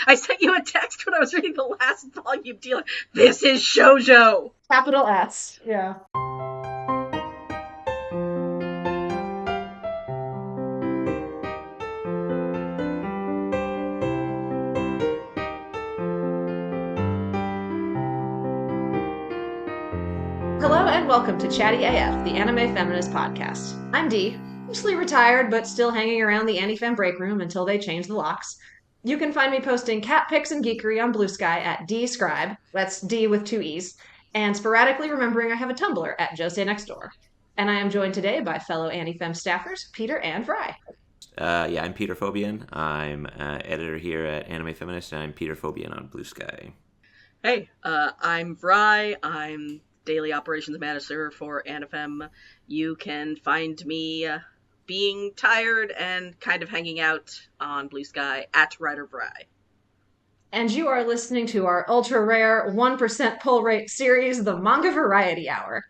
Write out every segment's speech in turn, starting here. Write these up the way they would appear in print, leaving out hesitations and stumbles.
I sent you a text when I was reading the last volume deal. This is shoujo. Capital S. Yeah. Hello and welcome to Chatty AF, the Anime Feminist podcast. I'm Dee, mostly retired but still hanging around the Anti-Fem break room until they change the locks. You can find me posting cat pics and geekery on Blue Sky at dscribe, that's D with two E's, and sporadically remembering I have a Tumblr at Jose Next Door. And I am joined today by fellow Anti-Fem staffers, Peter and Vrai. I'm Peter Phobian. I'm editor here at Anime Feminist, and I'm Peter Phobian on Blue Sky. Hey, I'm Vrai. I'm daily operations manager for Anifem. You can find me being tired and kind of hanging out on Blue Sky at Writer Vrai. And you are listening to our ultra rare 1% pull rate series, the Manga Variety Hour.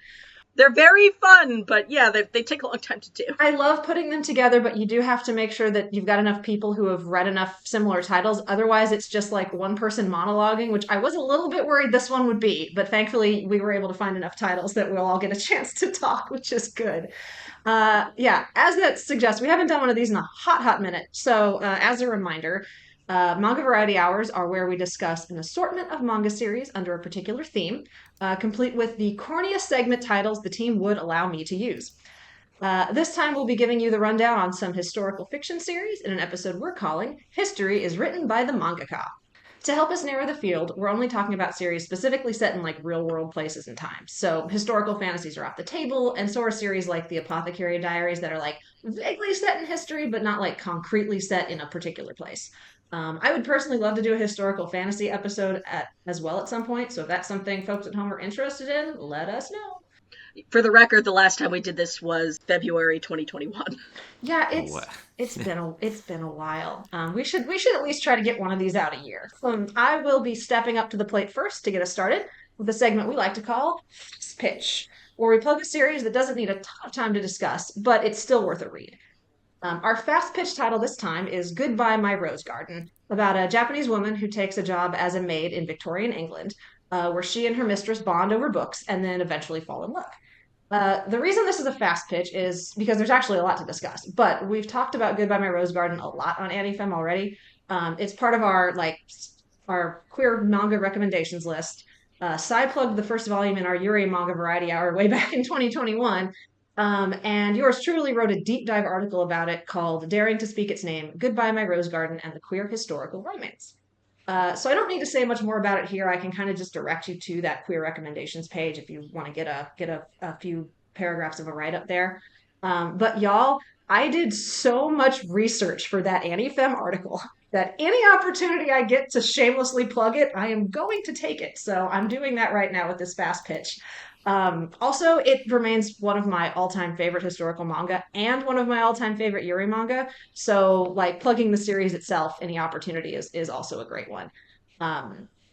They're very fun, but yeah, they take a long time to do. I love putting them together, but you do have to make sure that you've got enough people who have read enough similar titles. Otherwise, it's just like one person monologuing, which I was a little bit worried this one would be. But thankfully, we were able to find enough titles that we'll all get a chance to talk, which is good. Yeah, as that suggests, we haven't done one of these in a hot minute. So, as a reminder, Manga Variety Hours are where we discuss an assortment of manga series under a particular theme, complete with the corniest segment titles the team would allow me to use. This time we'll be giving you the rundown on some historical fiction series in an episode we're calling History is Written by the Mangaka. To help us narrow the field, we're only talking about series specifically set in like real world places and times. So historical fantasies are off the table, and so are series like the Apothecary Diaries that are like vaguely set in history, but not like concretely set in a particular place. I would personally love to do a historical fantasy episode as well at some point. So if that's something folks at home are interested in, let us know. For the record, the last time we did this was February 2021. Yeah, it's been a while. We should at least try to get one of these out a year. I will be stepping up to the plate first to get us started with a segment we like to call Fast Pitch, where we plug a series that doesn't need a ton of time to discuss, but it's still worth a read. Our fast pitch title this time is Goodbye My Rose Garden, about a Japanese woman who takes a job as a maid in Victorian England, where she and her mistress bond over books and then eventually fall in love. The reason this is a fast pitch is because there's actually a lot to discuss, but we've talked about Goodbye My Rose Garden a lot on AniFem already. It's part of our queer manga recommendations list. Side plugged the first volume in our Yuri Manga Variety Hour way back in 2021, and yours truly wrote a deep dive article about it called Daring to Speak Its Name, Goodbye My Rose Garden and the Queer Historical Romance. So I don't need to say much more about it here. I can kind of just direct you to that queer recommendations page if you want to get a few paragraphs of a write up there. But y'all, I did so much research for that AniFem article that any opportunity I get to shamelessly plug it, I am going to take it. So I'm doing that right now with this fast pitch. Also, it remains one of my all-time favorite historical manga and one of my all-time favorite Yuri manga. So, like, plugging the series itself, any opportunity is also a great one.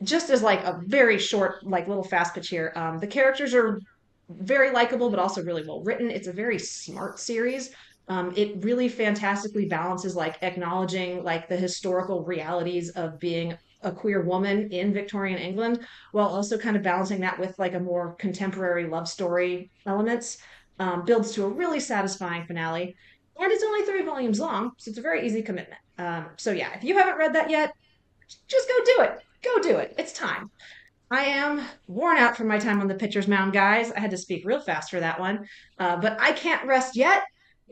Just as like a very short, like little fast pitch here, the characters are very likable, but also really well written. It's a very smart series. It really fantastically balances like acknowledging like the historical realities of being a queer woman in Victorian England, while also kind of balancing that with like a more contemporary love story elements. Builds to a really satisfying finale, and it's only 3 volumes long, so it's a very easy commitment. So yeah, if you haven't read that yet, just go do it. Go do it. It's time. I am worn out from my time on the pitcher's mound, guys. I had to speak real fast for that one. But I can't rest yet.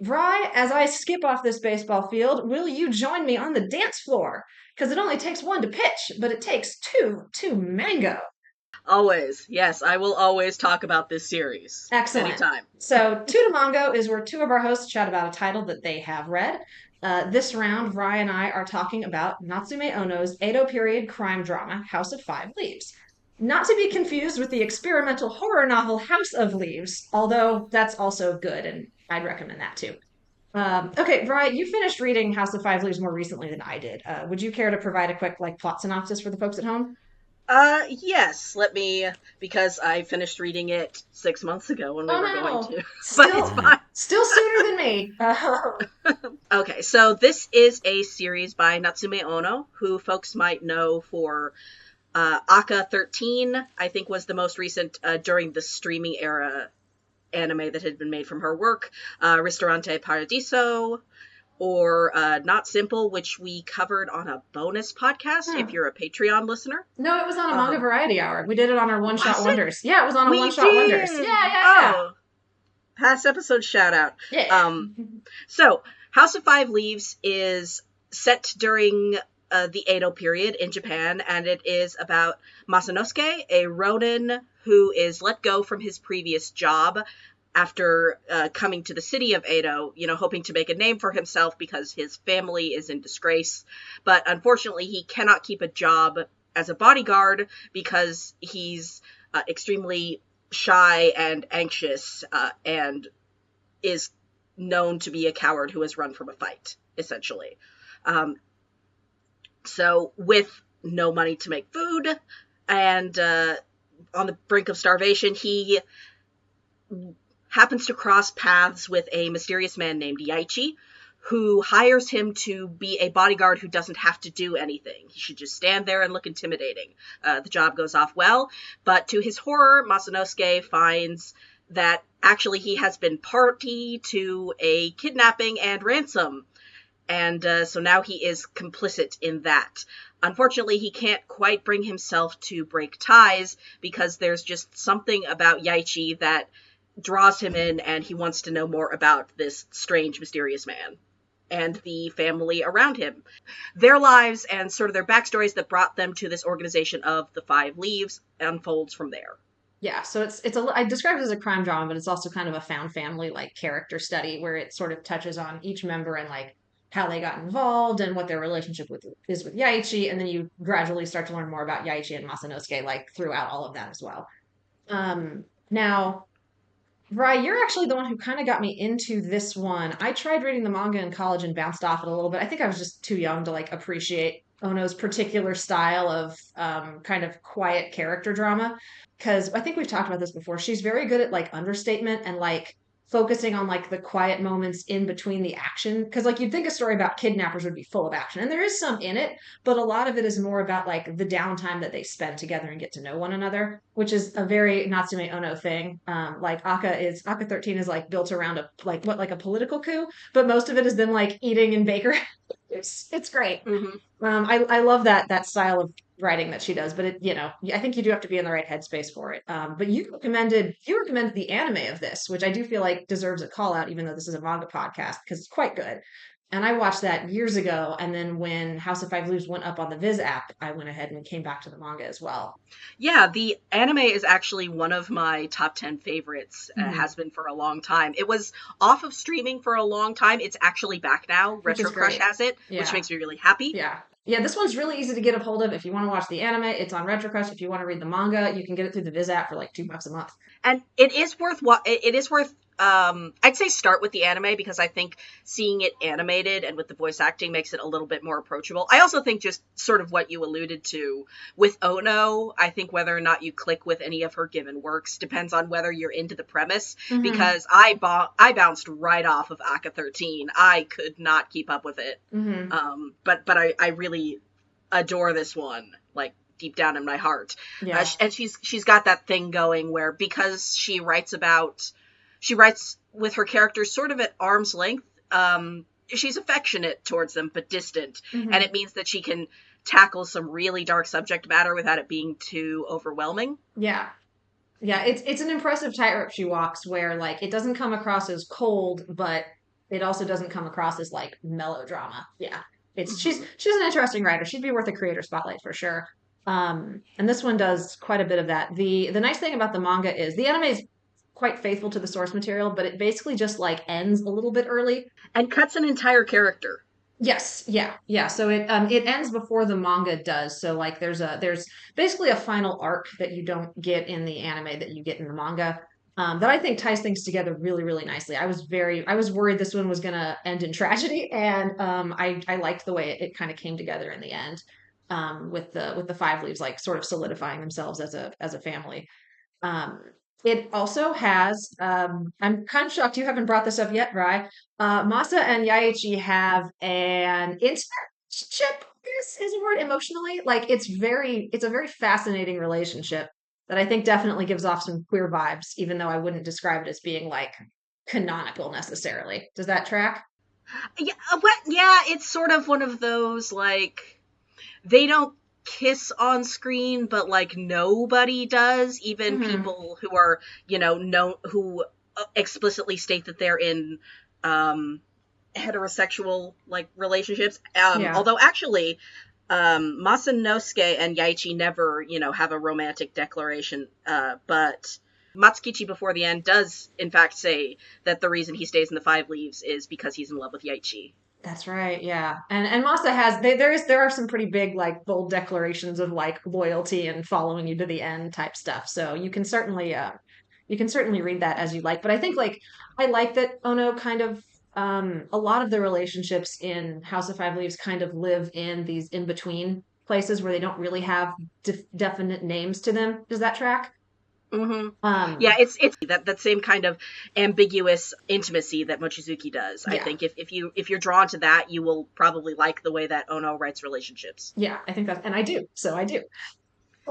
Vrai, as I skip off this baseball field, will you join me on the dance floor? Because it only takes one to pitch, but it takes two to mango. Always. Yes, I will always talk about this series. Excellent. Anytime. So, Two to Mango is where two of our hosts chat about a title that they have read. This round, Vrai and I are talking about Natsume Ono's Edo period crime drama, House of Five Leaves. Not to be confused with the experimental horror novel House of Leaves, although that's also good, and I'd recommend that too. Okay, Vrai, you finished reading House of Five Leaves more recently than I did. Would you care to provide a quick like plot synopsis for the folks at home? Yes, because I finished reading it 6 months ago when we Oh were going no, to. But it's still fine. Still sooner than me. Okay, so this is a series by Natsume Ono, who folks might know for Aka 13, I think was the most recent during the streaming era anime that had been made from her work. Ristorante Paradiso, or Not Simple, which we covered on a bonus podcast if you're a Patreon listener. No, it was on a Manga Variety Hour. We did it on our One Shot Was it? Wonders. Yeah, it was on a One We Shot Wonders. did! Yeah. Oh, past episode shout out. Yeah. So, House of Five Leaves is set during the Edo period in Japan, and it is about Masanosuke, a ronin who is let go from his previous job after coming to the city of Edo, hoping to make a name for himself because his family is in disgrace. But unfortunately, he cannot keep a job as a bodyguard because he's extremely shy and anxious and is known to be a coward who has run from a fight, essentially. So with no money to make food and on the brink of starvation, he happens to cross paths with a mysterious man named Yaichi, who hires him to be a bodyguard who doesn't have to do anything. He should just stand there and look intimidating. The job goes off well, but to his horror, Masanosuke finds that actually he has been party to a kidnapping and ransom, and so now he is complicit in that. Unfortunately, he can't quite bring himself to break ties because there's just something about Yaichi that draws him in, and he wants to know more about this strange, mysterious man and the family around him. Their lives and sort of their backstories that brought them to this organization of the Five Leaves unfolds from there. Yeah, so I describe it as a crime drama, but it's also kind of a found family like character study where it sort of touches on each member and like how they got involved and what their relationship is with Yaichi, and then you gradually start to learn more about Yaichi and Masanosuke like throughout all of that as well. Now, Vrai, you're actually the one who kind of got me into this one. I tried reading the manga in college and bounced off it a little bit. I think I was just too young to like appreciate Ono's particular style of kind of quiet character drama. Because I think we've talked about this before. She's very good at like understatement and like focusing on like the quiet moments in between the action. Because like you'd think a story about kidnappers would be full of action, and there is some in it, but a lot of it is more about like the downtime that they spend together and get to know one another, which is a very Natsume Ono thing. Like Aka 13 is like built around a like a political coup, but most of it is them like eating in bakery. It's great. I love that style of writing that she does, but I think you do have to be in the right headspace for it. But you recommended the anime of this, which I do feel like deserves a call out, even though this is a manga podcast, because it's quite good. And I watched that years ago, and then when House of Five Leaves went up on the Viz app, I went ahead and came back to the manga as well. Yeah, the anime is actually one of my top 10 favorites, has been for a long time. It was off of streaming for a long time. It's actually back now. Which is Retro Crush great. has it, which Yeah. makes me really happy. Yeah, this one's really easy to get a hold of. If you want to watch the anime, it's on RetroCrush. If you want to read the manga, you can get it through the Viz app for like $2 a month. And it is worth I'd say start with the anime because I think seeing it animated and with the voice acting makes it a little bit more approachable. I also think just sort of what you alluded to with Ono, I think whether or not you click with any of her given works depends on whether you're into the premise, because I bounced right off of Aka 13. I could not keep up with it. But I really adore this one, like deep down in my heart. Yeah. And she's got that thing going where, because she writes with her characters sort of at arm's length, she's affectionate towards them but distant, and it means that she can tackle some really dark subject matter without it being too overwhelming. Yeah, it's an impressive tightrope she walks where like it doesn't come across as cold, but it also doesn't come across as like melodrama. Yeah, she's an interesting writer. She'd be worth a creator spotlight for sure. And this one does quite a bit of that. The nice thing about the manga is the anime is quite faithful to the source material, but it basically just like ends a little bit early and cuts an entire character. Yes, yeah. So it ends before the manga does. So like there's basically a final arc that you don't get in the anime that you get in the manga. That I think ties things together really, really nicely. I was worried this one was gonna end in tragedy, and I liked the way it kind of came together in the end, with the Five Leaves like sort of solidifying themselves as a family. Um, It also has, I'm kind of shocked you haven't brought this up yet, Vrai. Masa and Yaichi have an intimate relationship, I guess is a word, emotionally. Like it's a very fascinating relationship that I think definitely gives off some queer vibes, even though I wouldn't describe it as being like canonical necessarily. Does that track? Yeah, it's sort of one of those, like, they don't kiss on screen, but like nobody does, even Hmm. people who are, who explicitly state that they're in heterosexual like relationships. Yeah. Although actually, Masanosuke and Yaichi never, have a romantic declaration, but Matsukichi before the end does in fact say that the reason he stays in the Five Leaves is because he's in love with Yaichi. That's right, yeah. And Masa has there are some pretty big like bold declarations of like loyalty and following you to the end type stuff. So you can certainly read that as you like. But I think like I like that Ono kind of a lot of the relationships in House of Five Leaves kind of live in these in between places where they don't really have definite names to them. Does that track? Hmm. Yeah, Um, it's that same kind of ambiguous intimacy that Mochizuki does. I yeah. think if you're drawn to that, you will probably like the way that Ono writes relationships. Yeah, I think that's and I do. So I do.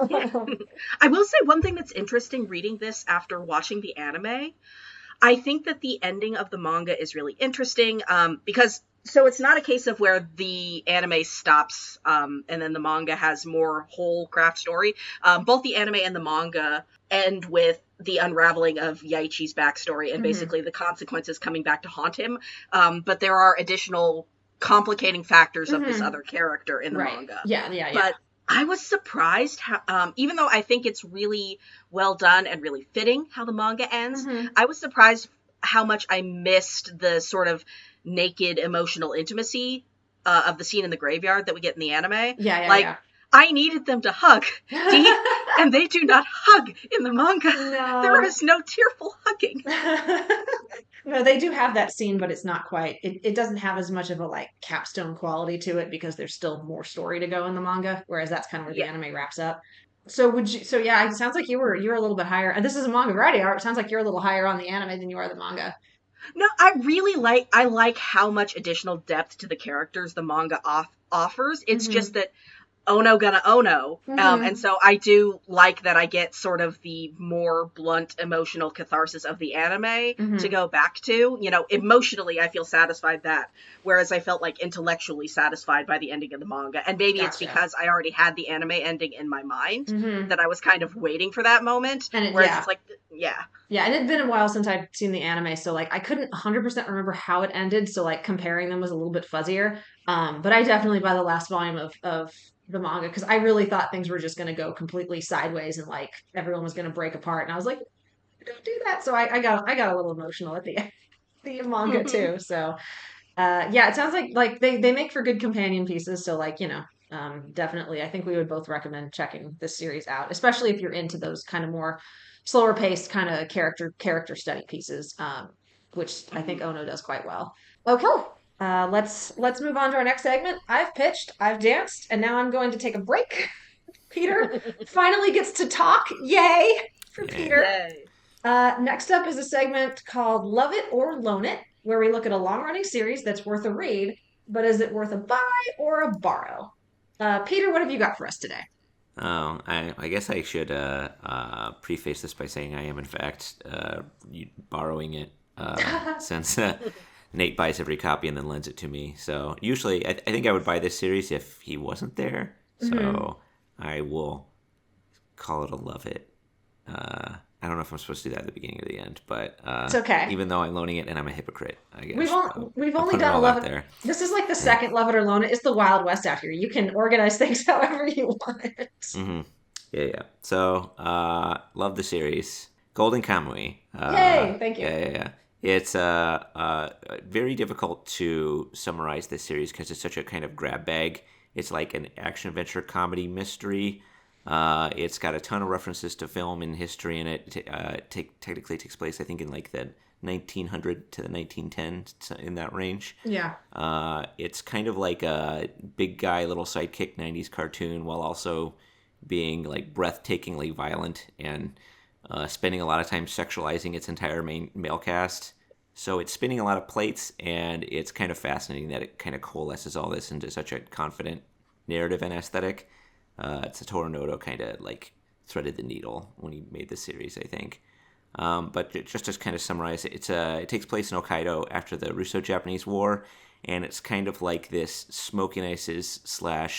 Yeah. I will say one thing that's interesting reading this after watching the anime. I think that the ending of the manga is really interesting, because so it's not a case of where the anime stops, and then the manga has more whole craft story. Both the anime and the manga end with the unraveling of Yaichi's backstory and Hmm. basically the consequences coming back to haunt him. But there are additional complicating factors of this Hmm. other character in the Right. manga. Yeah, yeah, yeah. But I was surprised how, even though I think it's really well done and really fitting how the manga ends, Hmm. I was surprised how much I missed the sort of naked emotional intimacy of the scene in the graveyard that we get in the anime. Yeah, Like, yeah, I needed them to hug. yeah. And they do not hug in the manga. There No. is no tearful hugging. No, they do have that scene, but it's not quite. It doesn't have as much of a like capstone quality to it because there's still more story to go in the manga, whereas that's kind of where the Yeah. anime wraps up. So would you? So yeah, it sounds like you were a little bit higher. And this is a manga variety art. It sounds like you're a little higher on the anime than you are the manga. No, I like how much additional depth to the characters the manga offers. It's Hmm. just that Ono gonna Ono. And Hmm. so I do like that I get sort of the more blunt emotional catharsis of the anime to Hmm. go back to. Emotionally, I feel satisfied that, whereas I felt like intellectually satisfied by the ending of the manga. And maybe it's Gotcha. because I already had the anime ending in my mind Hmm. that I was kind of waiting for that moment. And it, Whereas yeah, it's like, yeah. yeah, and it'd been a while since I'd seen the anime, so like I couldn't 100% remember how it ended, so like comparing them was a little bit fuzzier. But I definitely by the last volume of the manga because I really thought things were just going to go completely sideways and like everyone was going to break apart, and I was like, don't do that. So I got a little emotional at the end of the manga Hmm. too. So yeah, it sounds like they make for good companion pieces. So like definitely, I think we would both recommend checking this series out, especially if you're into those kind of more slower paced kind of character study pieces, which I think Ono does quite well. Okay, let's move on to our next segment. I've pitched, I've danced, and now I'm going to take a break. Peter finally gets to talk. Yay for Yeah. Peter. Yay. Next up is a segment called Love It or Loan It, where we look at a long running series that's worth a read, but is it worth a buy or a borrow? Peter, what have you got for us today? Oh, I guess I should preface this by saying I am in fact borrowing it since Nate buys every copy and then lends it to me. So usually, I think I would buy this series if he wasn't there. Hmm. So I will call it a love it. I don't know if I'm supposed to do that at the beginning or the end, but It's okay. even though I'm loaning it and I'm a hypocrite, I We've guess only we've I'll only put it done a all love out it. there. This is like the Yeah. second Love It or Loan It. It's the Wild West out here. You can organize things however you want. hmm Yeah, yeah. So, love the series. Golden Kamuy. Yay! Thank you. Yeah, yeah, yeah. It's very difficult to summarize this series because it's such a kind of grab bag. It's like an action adventure comedy mystery. It's got a ton of references to film and history in it. Technically takes place, I think, in like the 1900 to the 1910s, in that range. Yeah. It's kind of like a big guy, little sidekick 90s cartoon while also being like breathtakingly violent and spending a lot of time sexualizing its entire male cast. So it's spinning a lot of plates, and it's kind of fascinating that it kind of coalesces all this into such a confident narrative and aesthetic. Satoru Noto kind of like threaded the needle when he made this series, I think. But just to kind of summarize it, it takes place in Hokkaido after the Russo-Japanese War, and it's kind of like this Smoke and Ice's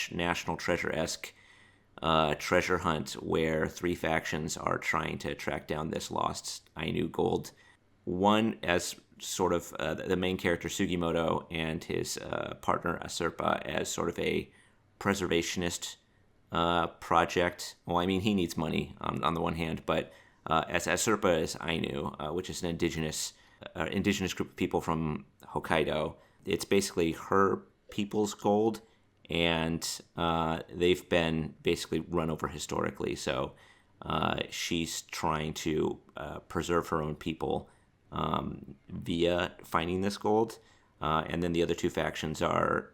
/ National Treasure-esque treasure hunt where three factions are trying to track down this lost Ainu gold. One as sort of the main character Sugimoto and his partner Asurpa as sort of a preservationist project. Well, I mean, he needs money on the one hand, but as Asurpa is Ainu, which is an indigenous group of people from Hokkaido. It's basically her people's gold, and they've been basically run over historically. So she's trying to preserve her own people via finding this gold. And then the other two factions are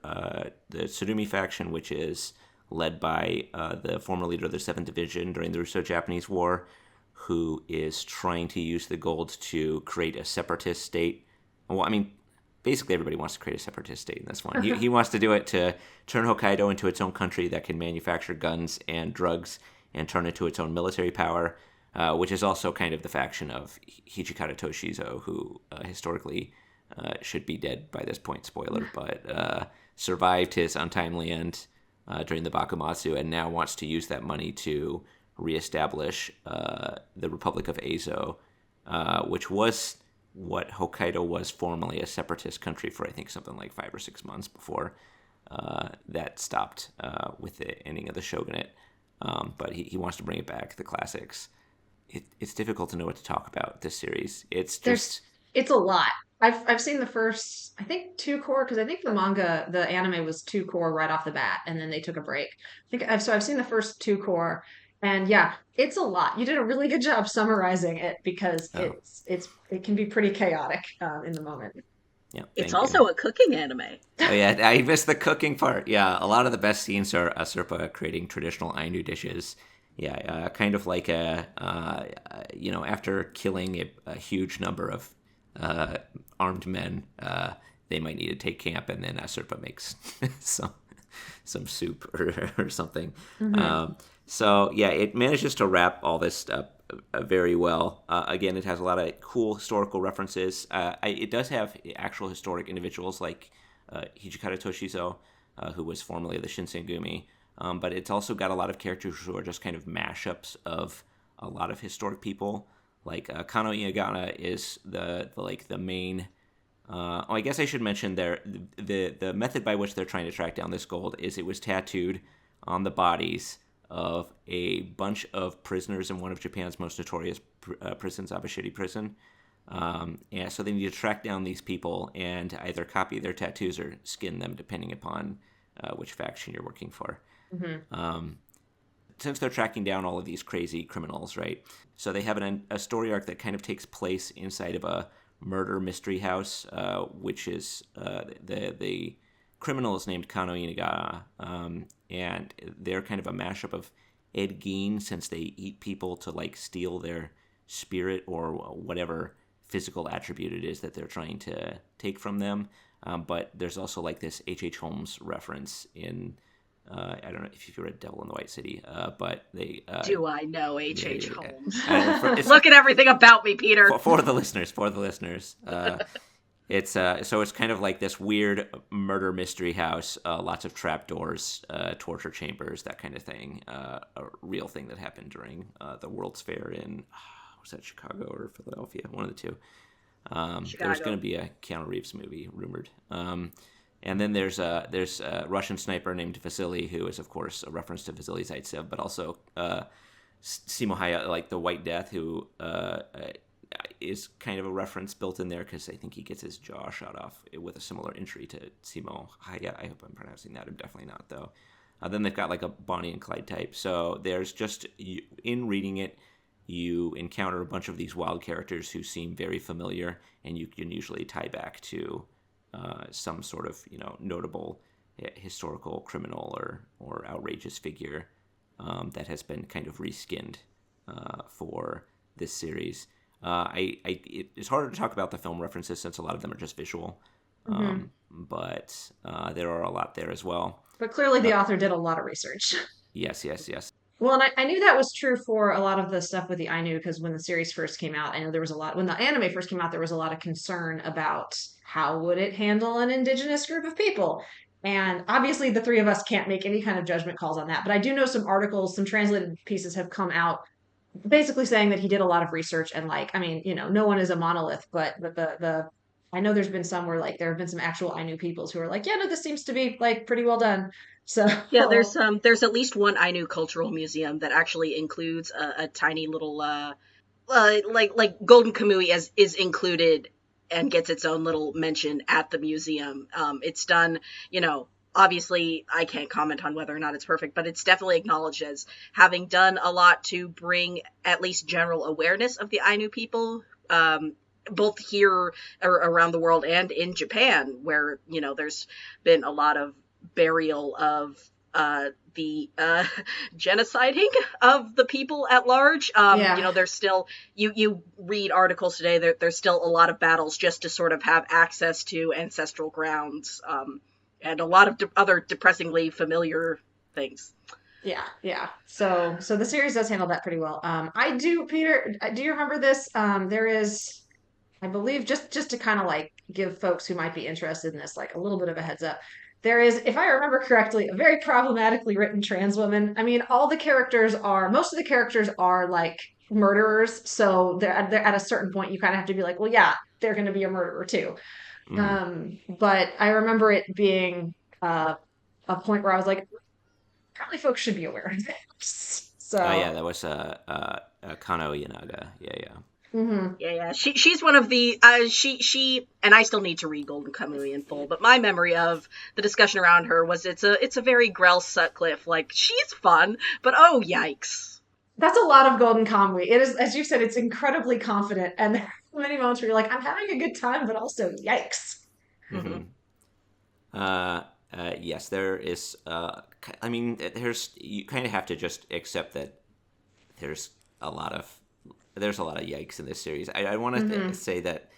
the Tsurumi faction, which is led by the former leader of the 7th Division during the Russo-Japanese War, who is trying to use the gold to create a separatist state. Well, I mean, basically everybody wants to create a separatist state in this one. He wants to do it to turn Hokkaido into its own country that can manufacture guns and drugs and turn it into its own military power, which is also kind of the faction of Hijikata Toshizo, who historically should be dead by this point, spoiler, but survived his untimely end during the Bakumatsu and now wants to use that money to reestablish the Republic of Ezo, which was what Hokkaido was formerly a separatist country for, I think, something like 5 or 6 months before that stopped with the ending of the shogunate. But he wants to bring it back, the classics. It's difficult to know what to talk about this series. It's a lot. I've seen the first, I think, 2 core, because I think the anime was 2 core right off the bat, and then they took a break. I've seen the first 2 core, and yeah, it's a lot. You did a really good job summarizing it because it can be pretty chaotic in the moment. Yeah, it's also a cooking anime. Oh yeah, I missed the cooking part. Yeah, a lot of the best scenes are Asurpa creating traditional Ainu dishes. Yeah, kind of like after killing a huge number of armed men, they might need to take camp, and then Asurpa makes some soup or something. Mm-hmm. So yeah, it manages to wrap all this stuff very well. Again, it has a lot of cool historical references. It does have actual historic individuals like Hijikata Toshizo, who was formerly the Shinsengumi. But it's also got a lot of characters who are just kind of mashups of a lot of historic people. Like Kano Inagana is the main. I guess I should mention the method by which they're trying to track down this gold is it was tattooed on the bodies of a bunch of prisoners in one of Japan's most notorious prisons, Abashiri Prison. And so they need to track down these people and either copy their tattoos or skin them, depending upon which faction you're working for. Mm-hmm. Since they're tracking down all of these crazy criminals, right? So they have a story arc that kind of takes place inside of a murder mystery house, which is the criminal is named Kano Inagara, and they're kind of a mashup of Ed Gein, since they eat people to like steal their spirit or whatever physical attribute it is that they're trying to take from them. But there's also like this H.H. Holmes reference in I don't know if you've read Devil in the White City, but they... Do I know H.H. Holmes? Look at everything about me, Peter. For the listeners. It's kind of like this weird murder mystery house, lots of trapdoors, torture chambers, that kind of thing. A real thing that happened during the World's Fair in, was that Chicago or Philadelphia? One of the two. There was going to be a Keanu Reeves movie, rumored. And then there's a Russian sniper named Vasily, who is, of course, a reference to Vasily Zaitsev, but also Simohaya, like the White Death, who is kind of a reference built in there because I think he gets his jaw shot off with a similar injury to Simohaya. I hope I'm pronouncing that. I'm definitely not, though. Then they've got like a Bonnie and Clyde type. So there's just, in reading it, you encounter a bunch of these wild characters who seem very familiar, and you can usually tie back to some sort of notable historical criminal or outrageous figure that has been kind of reskinned for this series. It's harder to talk about the film references since a lot of them are just visual, but there are a lot there as well. But clearly the author did a lot of research. Yes, yes, yes. Well, and I knew that was true for a lot of the stuff with the Ainu, because when the series first came out, I know there was a lot, when the anime first came out, there was a lot of concern about how would it handle an indigenous group of people. And obviously the three of us can't make any kind of judgment calls on that. But I do know some articles, some translated pieces have come out basically saying that he did a lot of research, and like, I mean, no one is a monolith, but the I know there's been some where like there have been some actual Ainu peoples who are like, yeah, no, this seems to be like pretty well done. So Yeah, there's at least one Ainu cultural museum that actually includes a tiny little like Golden Kamuy is included and gets its own little mention at the museum. It's done, obviously I can't comment on whether or not it's perfect, but it's definitely acknowledged as having done a lot to bring at least general awareness of the Ainu people, both here or around the world and in Japan, where, there's been a lot of burial of the genociding of the people at large. There's still, you read articles today, there's still a lot of battles just to sort of have access to ancestral grounds, and a lot of other depressingly familiar things. Yeah. So the series does handle that pretty well. Peter, do you remember this? There is, I believe, just to kind of like give folks who might be interested in this like a little bit of a heads up. There is, if I remember correctly, a very problematically written trans woman. I mean, most of the characters are like murderers, so they're at a certain point you kind of have to be like, well, yeah, they're going to be a murderer too. But I remember it being a point where I was like, probably folks should be aware of this. So, Yeah, that was Kano Yanaga. Yeah. Yeah. She's one of the she and I still need to read Golden Kamuy in full, but my memory of the discussion around her was it's a very Grell Sutcliffe, like, she's fun, but oh yikes. That's a lot of Golden Kamuy. It is, as you said, it's incredibly confident, and there are many moments where you're like, I'm having a good time, but also yikes. Yes, there is. I mean, you kind of have to just accept that there's a lot of yikes in this series. I want to say that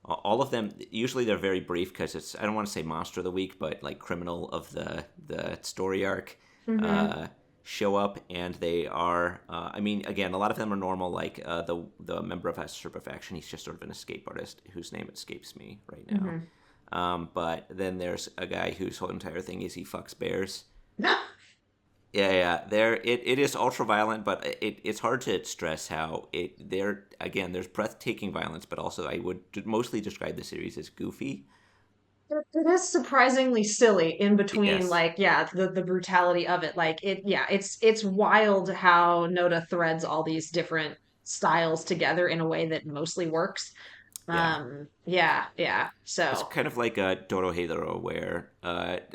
all of them, usually they're very brief because I don't want to say monster of the week, but like criminal of the story arc show up, and they are. I mean, again, a lot of them are normal. Like the member of Astropa faction, he's just sort of an escape artist whose name escapes me right now. But then there's a guy whose whole entire thing is he fucks bears. Yeah. It is ultra violent, but it's hard to stress how there's breathtaking violence, but also I would mostly describe the series as goofy. It is surprisingly silly in between, Yes. like, yeah, the brutality of it. Like it's wild how Noda threads all these different styles together in a way that mostly works. Yeah. Yeah. It's So kind of like a Dorohedoro where,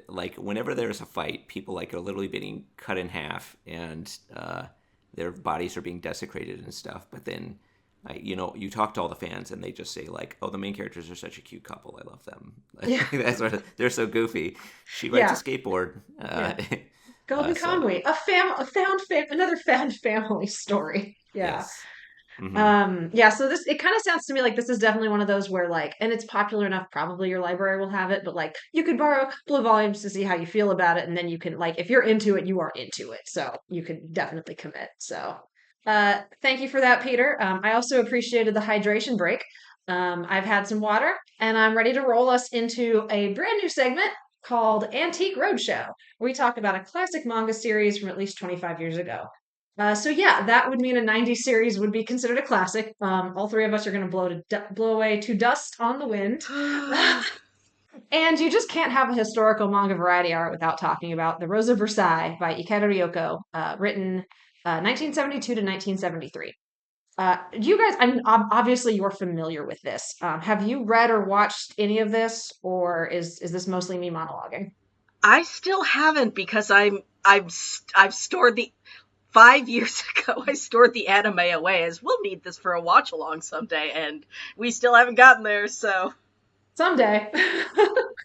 like, whenever there's a fight, people like are literally being cut in half and their bodies are being desecrated and stuff. But then, you talk to all the fans and they just say like, "Oh, the main characters are such a cute couple. I love them. yeah, They're so goofy." She rides yeah, a skateboard. yeah. Golden So Conway, another found family story. Yeah. yes. Hmm. Yeah, so it kind of sounds to me like this is definitely one of those where like, and it's popular enough, probably your library will have it, but like you could borrow a couple of volumes to see how you feel about it, and then you can like, if you're into it, you are into it. So you could definitely commit. So thank you for that, Peter. I also appreciated the hydration break. I've had some water, and I'm ready to roll us into a brand new segment called Antique Roadshow, where we talk about a classic manga series from at least 25 years ago. So yeah, that would mean a 90s series would be considered a classic. All three of us are going to blow away to dust on the wind. And you just can't have a historical manga variety art without talking about The Rose of Versailles by Ikeda Ryoko, written 1972 to 1973. You guys, obviously you're familiar with this. Have you read or watched any of this, or is this mostly me monologuing? I still haven't, because I've stored the 5 years ago, I stored the anime away as we'll need this for a watch along someday, and we still haven't gotten there, so. Someday.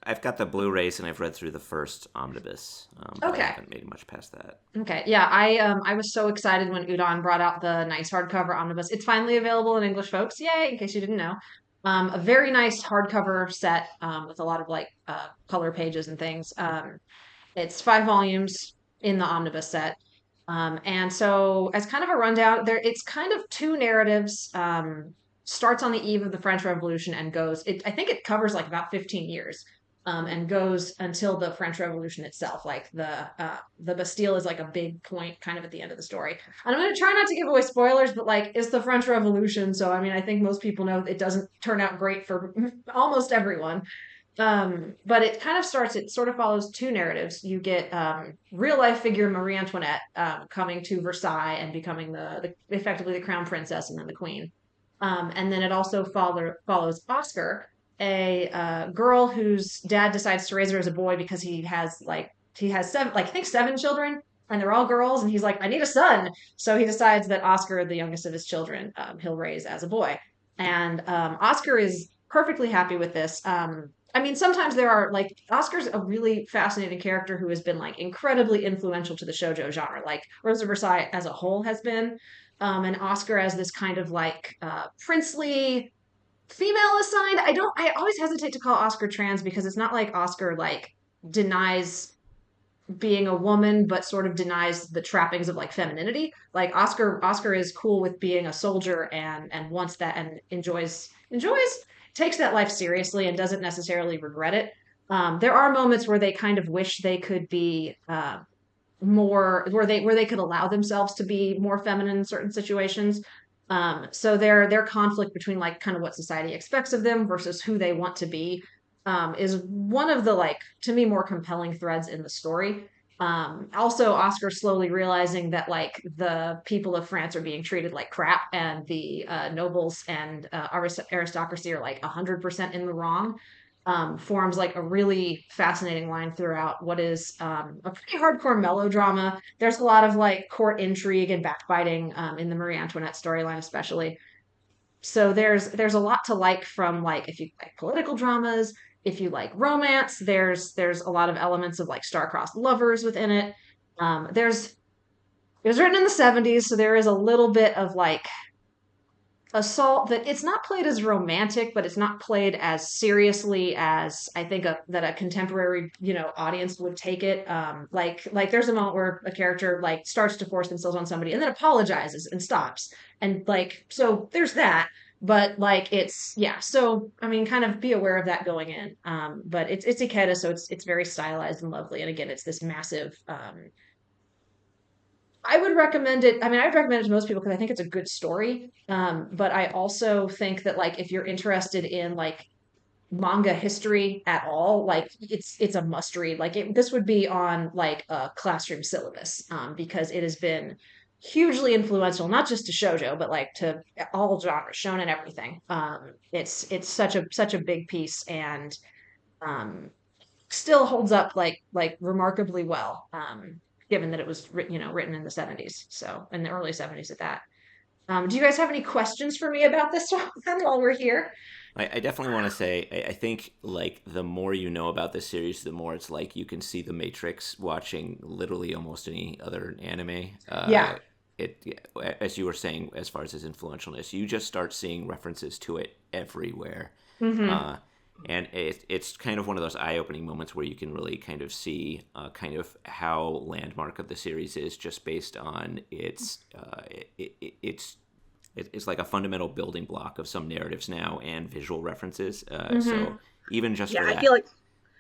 I've got the Blu-rays and I've read through the first omnibus, but I Okay. haven't made much past that. Okay. Yeah, I was so excited when Udon brought out the nice hardcover omnibus. It's finally available in English, folks. Yay, in case you didn't know. A very nice hardcover set with a lot of like color pages and things. It's 5 volumes in the omnibus set. And so, as kind of a rundown, it's kind of two narratives. Starts on the eve of the French Revolution and goes. I think it covers like about 15 years, and goes until the French Revolution itself. Like the Bastille is like a big point, kind of at the end of the story. And I'm going to try not to give away spoilers, but like it's the French Revolution, so I mean, I think most people know it doesn't turn out great for almost everyone. But it sort of follows two narratives. You get real life figure Marie Antoinette coming to Versailles and becoming effectively the crown princess and then the queen. And then it also follows Oscar, a girl whose dad decides to raise her as a boy because he has seven, like I think 7 children, and they're all girls, and he's like, I need a son. So he decides that Oscar, the youngest of his children, he'll raise as a boy. And Oscar is perfectly happy with this. I mean, sometimes there are like Oscar's a really fascinating character who has been like incredibly influential to the shoujo genre, like Rosa Versailles as a whole has been, and Oscar as this kind of like princely female assigned. I always hesitate to call Oscar trans because it's not like Oscar like denies being a woman but sort of denies the trappings of like femininity. Like Oscar is cool with being a soldier and wants that and enjoys takes that life seriously and doesn't necessarily regret it. There are moments where they kind of wish they could be more where they could allow themselves to be more feminine in certain situations. So their conflict between like kind of what society expects of them versus who they want to be is one of the like to me more compelling threads in the story. Also, Oscar slowly realizing that like the people of France are being treated like crap, and the nobles and aristocracy are like 100% in the wrong. Forms like a really fascinating line throughout what is a pretty hardcore melodrama. There's a lot of like court intrigue and backbiting in the Marie Antoinette storyline, especially. So there's a lot to like from like if you like political dramas, if you like romance, there's a lot of elements of like star-crossed lovers within it. There's it was written in the 70s, so there is a little bit of like assault that it's not played as romantic, but it's not played as seriously as I think that a contemporary, audience would take it. Like there's a moment where a character like starts to force themselves on somebody and then apologizes and stops. And like so there's that. But like it's yeah, so I mean kind of be aware of that going in. But it's Ikeda, so it's very stylized and lovely. And again, it's this massive I would recommend it. I mean, I'd recommend it to most people because I think it's a good story. But I also think that like if you're interested in like manga history at all, like it's a must read. Like this would be on like a classroom syllabus because it has been hugely influential, not just to shoujo, but like to all genres, shonen, everything. It's such a big piece and um, still holds up like remarkably well, given that it was written in the 70s, so in the early 70s at that. Do you guys have any questions for me about this one while we're here? I definitely want to say I think like the more you know about this series, the more it's like you can see the Matrix watching literally almost any other anime. Yeah. It as you were saying, as far as its influentialness, you just start seeing references to it everywhere. Mm-hmm. Uh, and it's kind of one of those eye-opening moments where you can really kind of see kind of how landmark of the series is just based on it's like a fundamental building block of some narratives now and visual references. Mm-hmm. So even just Yeah, for I that, feel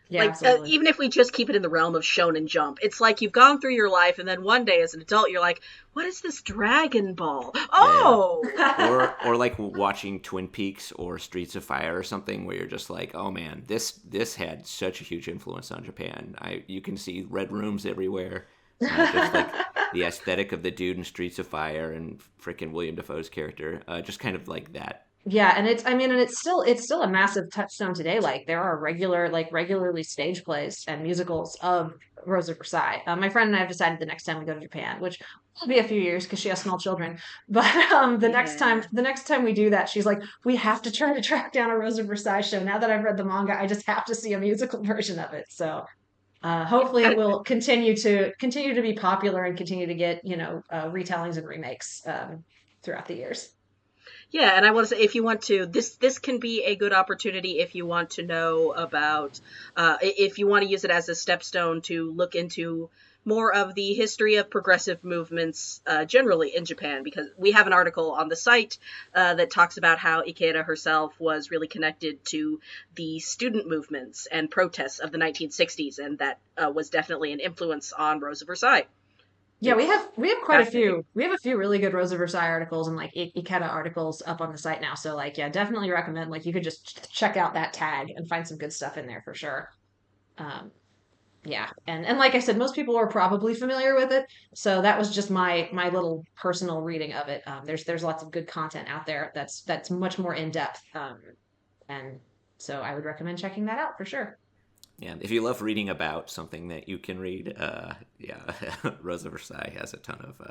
Yeah, like absolutely. even if we just keep it in the realm of Shonen Jump, it's like you've gone through your life, and then one day as an adult, you're like, "What is this Dragon Ball? yeah, Oh, or like watching Twin Peaks or Streets of Fire or something, where you're just like, oh man, this had such a huge influence on Japan. You can see red rooms everywhere, just like the aesthetic of the dude in Streets of Fire and frickin' William Defoe's character, just kind of like that Yeah, and it's still a massive touchstone today. Like there are regularly stage plays and musicals of Rose of Versailles. My friend and I have decided the next time we go to Japan, which will be a few years because she has small children, but Yeah. the next time we do that, she's like, we have to try to track down a Rose of Versailles show. Now that I've read the manga, I just have to see a musical version of it. So hopefully it And, will continue to be popular and continue to get retellings and remakes throughout the years. yeah, and I want to say, if you want to, this can be a good opportunity if you want to know about, if you want to use it as a stepstone to look into more of the history of progressive movements generally in Japan, because we have an article on the site that talks about how Ikeda herself was really connected to the student movements and protests of the 1960s, and that was definitely an influence on Rosa Versailles. Yeah, we It's have we have quite a fascinating. few. We have a few really good Rosa Versailles articles and like Ikeda articles up on the site now. So like, yeah, definitely recommend. Like, you could just check out that tag and find some good stuff in there for sure. Um, yeah, and like I said, most people are probably familiar with it. So that was just my little personal reading of it. There's lots of good content out there that's much more in depth. And so I would recommend checking that out for sure. Yeah, if you love reading about something that you can read, yeah, Rosa Versailles has a ton of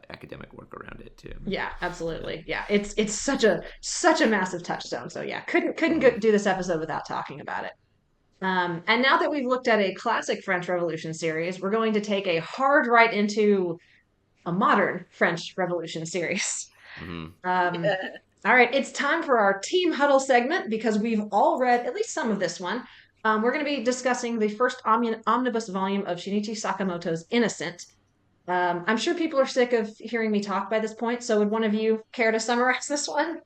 academic work around it too. Yeah, Yeah. absolutely. Yeah, it's such a massive touchstone. So yeah, couldn't Mhm. do this episode without talking about it. And now that we've looked at a classic French Revolution series, we're going to take a hard right into a modern French Revolution series. Mhm. Um, all right, it's time for our Team Huddle segment because we've all read at least some of this one. We're going to be discussing the first omnibus volume of Shinichi Sakamoto's Innocent. I'm sure people are sick of hearing me talk by this point, so would one of you care to summarize this one?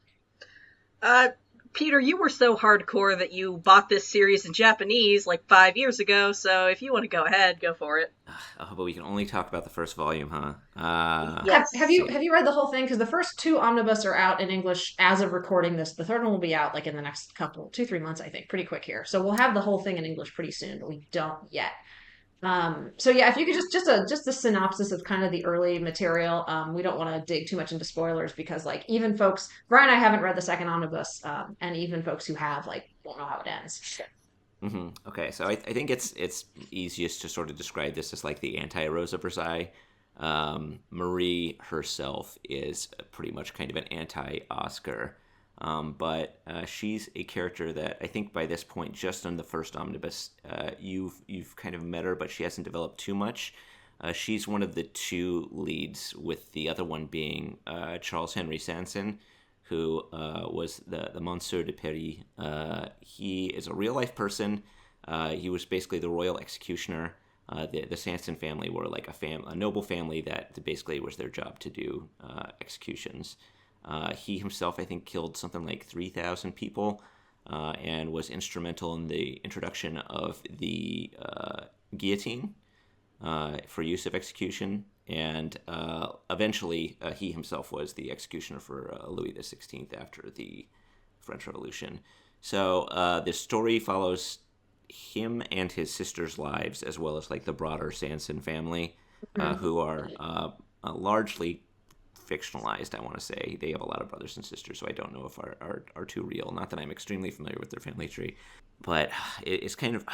Uh, Peter, you were so hardcore that you bought this series in Japanese like 5 years ago, so if you want to go ahead, go for it. Oh, but we can only talk about the first volume, huh? Have Yes. you See. have you read the whole thing? Because the first two omnibus are out in English as of recording this. The third one will be out like in the next couple, 2, 3 months, I think, pretty quick here. So we'll have the whole thing in English pretty soon, but we don't yet. So yeah, if you could just a synopsis of kind of the early material. We don't want to dig too much into spoilers because like even folks, Brian and I haven't read the second omnibus, and even folks who have like won't know how it ends. Okay, so I think it's easiest to sort of describe this as like the anti-Rosa Versailles. Marie herself is pretty much kind of an anti-Oscar, but she's a character that I think by this point, just on the first omnibus, you've kind of met her, but she hasn't developed too much. She's one of the two leads, with the other one being Charles Henry Sanson, who was the Monsieur de Paris. He is a real life person. He was basically the royal executioner. The Sanson family were like a noble family that basically was their job to do executions. He himself, I think, killed something like 3,000 people, and was instrumental in the introduction of the guillotine for use of execution. And eventually, he himself was the executioner for Louis XVI after the French Revolution. So this story follows him and his sister's lives, as well as like the broader Sanson family, Mhm. who are largely fictionalized. I want to say they have a lot of brothers and sisters, so I don't know if are too real. Not that I'm extremely familiar with their family tree, but it's kind of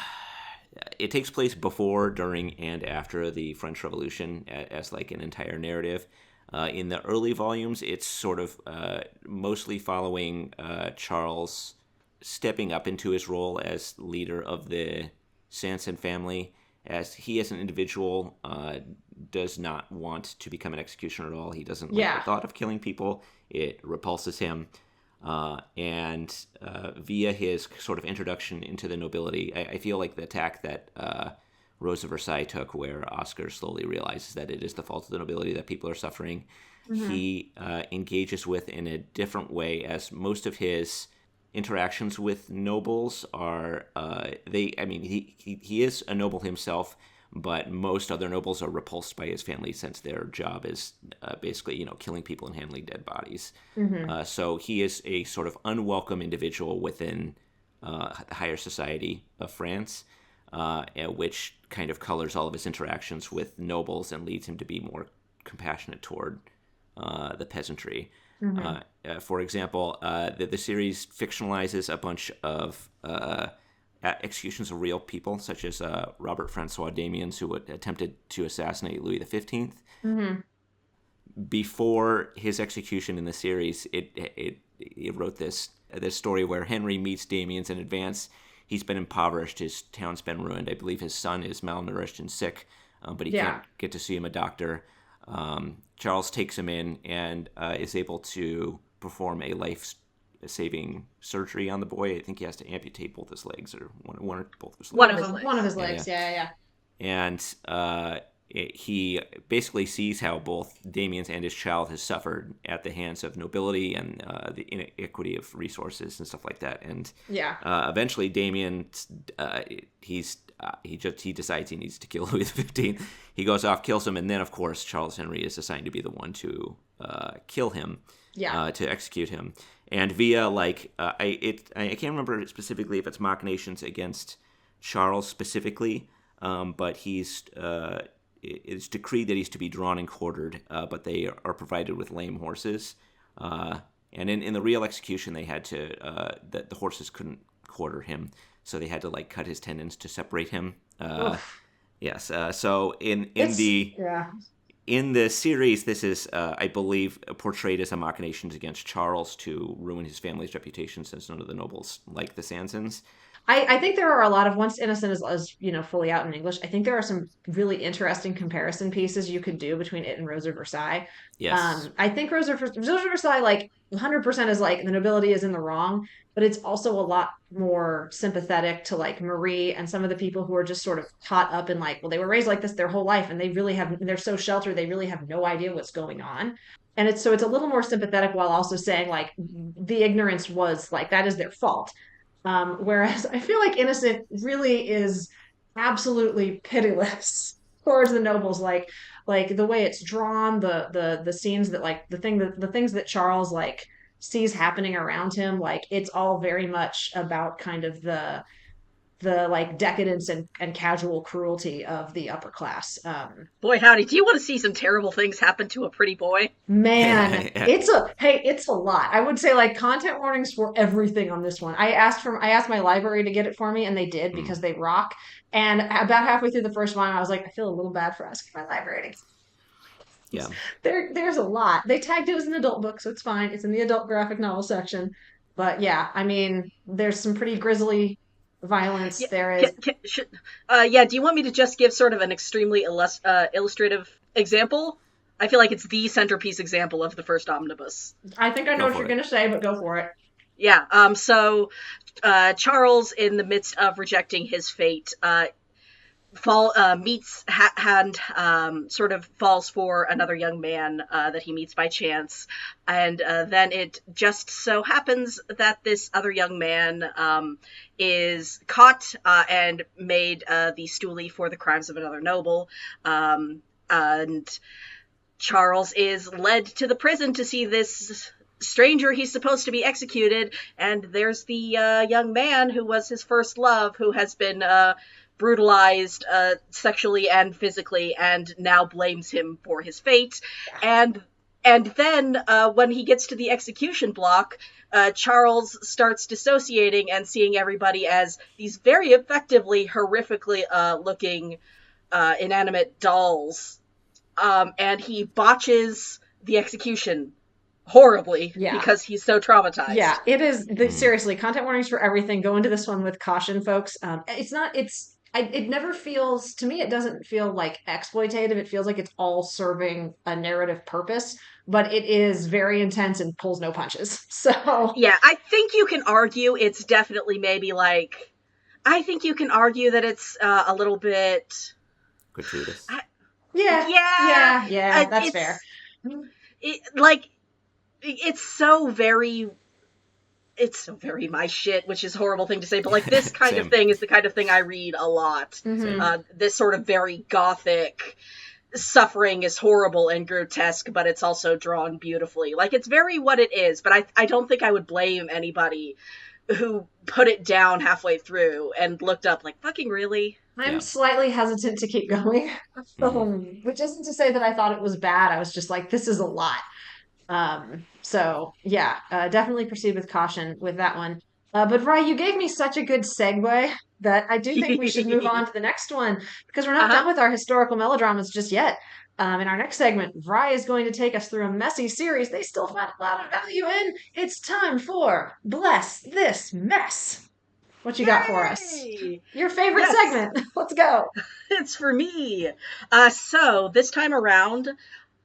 it takes place before, during, and after the French Revolution as like an entire narrative. In the early volumes, it's sort of mostly following Charles stepping up into his role as leader of the Sanson family, as he as an individual does not want to become an executioner at all. He doesn't like the Yeah, thought of killing people. It repulses him. And via his sort of introduction into the nobility, I feel like the tack that Rosa Versailles took, where Oscar slowly realizes that it is the fault of the nobility that people are suffering, hmm he engages with in a different way, as most of his interactions with nobles are they I mean he is a noble himself, but most other nobles are repulsed by his family, since their job is basically killing people and handling dead bodies. hmm So he is a sort of unwelcome individual within the higher society of France, which kind of colors all of his interactions with nobles and leads him to be more compassionate toward the peasantry. Mm-hmm. For example, the series fictionalizes a bunch of executions of real people, such as Robert Francois Damiens, who attempted to assassinate Louis XV. Mm-hmm. Before his execution in the series, it wrote this story where Henry meets Damiens in advance. He's been impoverished. His town's been ruined. I believe his son is malnourished and sick, but he Yeah. can't get to see him a doctor. Charles takes him in and is able to perform a life-saving surgery on the boy. I think he has to amputate both his legs, or one or both his One legs. of his One of legs. his Yeah, legs. yeah. Yeah, yeah, And he basically sees how both Damien's and his child has suffered at the hands of nobility and the inequity of resources and stuff like that. And yeah. eventually, Damien he decides he needs to kill Louis XV. He goes off, kills him, and then of course Charles Henry is assigned to be the one to kill him, Yeah. to execute him. And via I can't remember specifically if it's machinations against Charles specifically, but it's decreed that he's to be drawn and quartered, but they are provided with lame horses. And in the real execution, they had to the horses couldn't quarter him, so they had to cut his tendons to separate him. Oof. Yes. So It's yeah. in the series, this is I believe portrayed as a machinations against Charles to ruin his family's reputation, since none of the nobles like the Sansons. I think there are a lot of once Innocent is fully out in English. I think there are some really interesting comparison pieces you could do between it and Rose of Versailles. Yes. I think Rose of Versailles 100% is the nobility is in the wrong, but it's also a lot more sympathetic to Marie and some of the people who are just sort of caught up in well, they were raised like this their whole life and they're so sheltered they really have no idea what's going on. And it's a little more sympathetic while also saying the ignorance was that is their fault. Whereas I feel like Innocent really is absolutely pitiless towards the nobles, like the way it's drawn, the scenes that the things that Charles sees happening around him, it's all very much about kind of the decadence and casual cruelty of the upper class. Boy, howdy, do you want to see some terrible things happen to a pretty boy? Man, it's a lot. I would say content warnings for everything on this one. I asked my library to get it for me and they did Mm. because they rock. And about halfway through the first one, I was like, I feel a little bad for asking my library. Yeah. There's a lot. They tagged it as an adult book, so it's fine. It's in the adult graphic novel section. But yeah, I mean, there's some pretty grisly violence. Yeah, There is. yeah. Do you want me to just give sort of an extremely illustrative example? I feel like it's the centerpiece example of the first omnibus. I think I know Go what for you're it. gonna say, but go for it. Yeah. Charles, in the midst of rejecting his fate, meets and sort of falls for another young man that he meets by chance, and then it just so happens that this other young man is caught and made the stoolie for the crimes of another noble, and Charles is led to the prison to see this stranger he's supposed to be executed, and there's the young man who was his first love, who has been brutalized sexually and physically, and now blames him for his fate. And then when he gets to the execution block, Charles starts dissociating and seeing everybody as these very effectively horrifically looking inanimate dolls, and he botches the execution horribly Yeah. because he's so traumatized. Yeah, it is. Mm. Seriously, content warnings for everything. Go into this one with caution, folks. It's not. It never feels to me. It doesn't feel exploitative. It feels like it's all serving a narrative purpose, but it is very intense and pulls no punches. So Yeah, I think you can argue it's definitely maybe I think you can argue that it's a little bit. Gratuitous. yeah, Yeah, that's it's fair. it's so very. It's so very my shit, which is a horrible thing to say, but this kind of Same. thing is the kind of thing I read a lot. Mhm. This sort of very gothic suffering is horrible and grotesque, but it's also drawn beautifully. It's very what it is, but I don't think I would blame anybody who put it down halfway through and looked up fucking really? I'm Yeah. slightly hesitant to keep going, Hmm. which isn't to say that I thought it was bad. I was just like, this is a lot. So yeah, definitely proceed with caution with that one. But Rye, you gave me such a good segue that I do think we should move on to the next one because we're not Uh-huh. done with our historical melodramas just yet. In our next segment, Rye is going to take us through a messy series they still find a lot of value in. It's time for Bless This Mess. What you got for us? Yay! Your favorite Yes, segment. Let's go. it's for me. So this time around,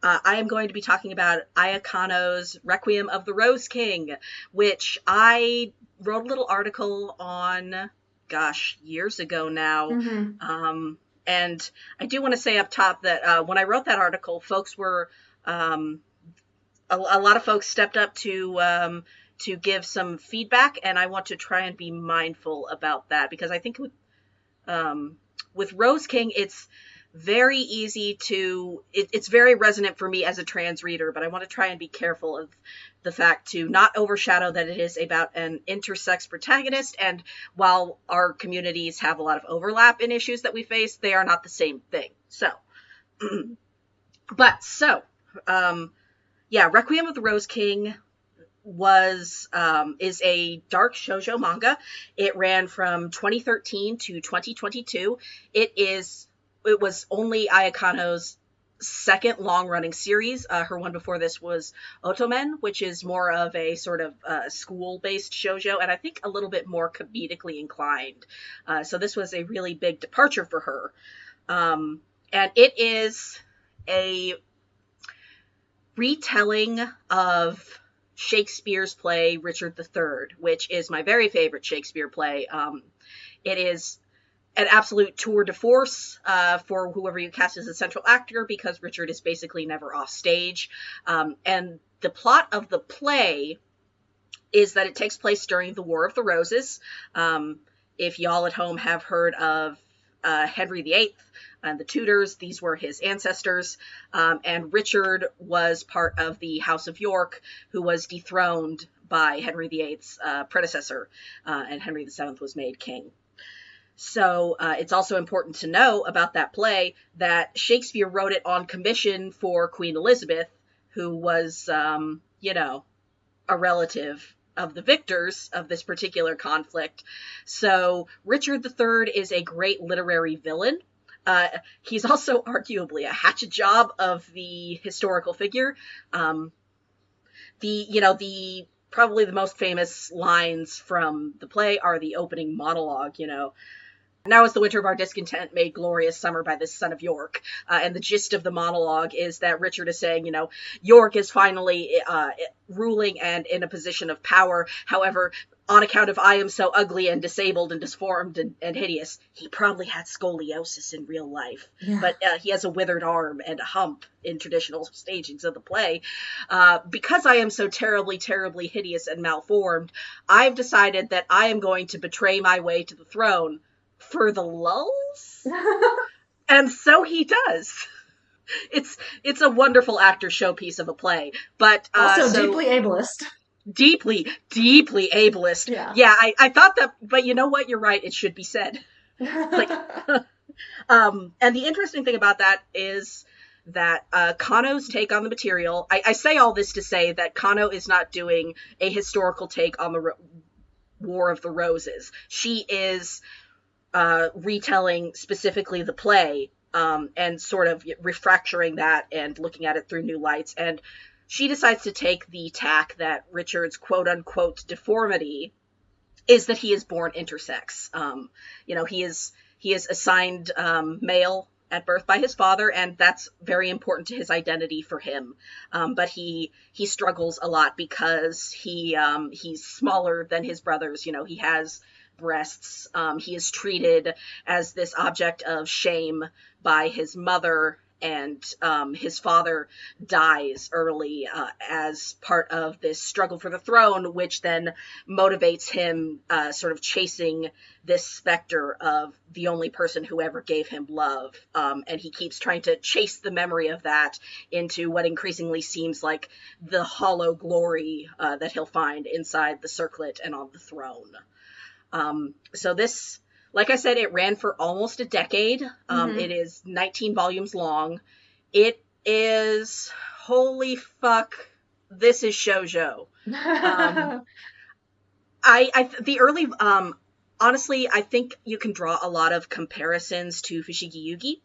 I am going to be talking about Aya Kano's Requiem of the Rose King, which I wrote a little article on, gosh, years ago now. Mm-hmm. And I do want to say up top that when I wrote that article, folks were, a lot of folks stepped up to give some feedback, and I want to try and be mindful about that because I think with Rose King, it's very easy to it's very resonant for me as a trans reader, but I want to try and be careful of the fact to not overshadow that it is about an intersex protagonist, and while our communities have a lot of overlap in issues that we face, they are not the same thing. So but so yeah, Requiem of the Rose King is a dark shoujo manga. It ran from 2013 to 2022. It was only Ayakano's second long-running series. Her one before this was Otomen, which is more of a sort of school-based shoujo, and I think a little bit more comedically inclined. So this was a really big departure for her. And it is a retelling of Shakespeare's play Richard III, which is my very favorite Shakespeare play. It is an absolute tour de force for whoever you cast as a central actor because Richard is basically never off stage. And the plot of the play is that it takes place during the War of the Roses. If y'all at home have heard of Henry VIII and the Tudors, these were his ancestors, and Richard was part of the House of York, who was dethroned by Henry VIII's predecessor, and Henry VII was made king. So it's also important to know about that play that Shakespeare wrote it on commission for Queen Elizabeth, who was, a relative of the victors of this particular conflict. So Richard III is a great literary villain. He's also arguably a hatchet job of the historical figure. The probably the most famous lines from the play are the opening monologue, Now is the winter of our discontent made glorious summer by this son of York. And the gist of the monologue is that Richard is saying, York is finally ruling and in a position of power. However, on account of I am so ugly and disabled and disformed and hideous, he probably had scoliosis in real life. Yeah. But he has a withered arm and a hump in traditional stagings of the play. Because I am so terribly, terribly hideous and malformed, I've decided that I am going to betray my way to the throne for the lulz? And so he does. It's a wonderful actor showpiece of a play, but also deeply ableist. Deeply ableist. Yeah, I thought that, but you know what? You're right. It should be said. And the interesting thing about that is that Kano's take on the material. I say all this to say that Kano is not doing a historical take on the War of the Roses. She is retelling specifically the play and sort of refracturing that and looking at it through new lights. And she decides to take the tack that Richard's quote-unquote deformity is that he is born intersex. He is assigned male at birth by his father, and that's very important to his identity for him. But he struggles a lot because he's smaller than his brothers. He has breasts. He is treated as this object of shame by his mother, and his father dies early as part of this struggle for the throne, which then motivates him sort of chasing this specter of the only person who ever gave him love. And he keeps trying to chase the memory of that into what increasingly seems like the hollow glory that he'll find inside the circlet and on the throne. So this, like I said, it ran for almost a decade. It is 19 volumes long. It is, holy fuck, this is shoujo. Um, the early honestly, I think you can draw a lot of comparisons to Fushigi Yugi,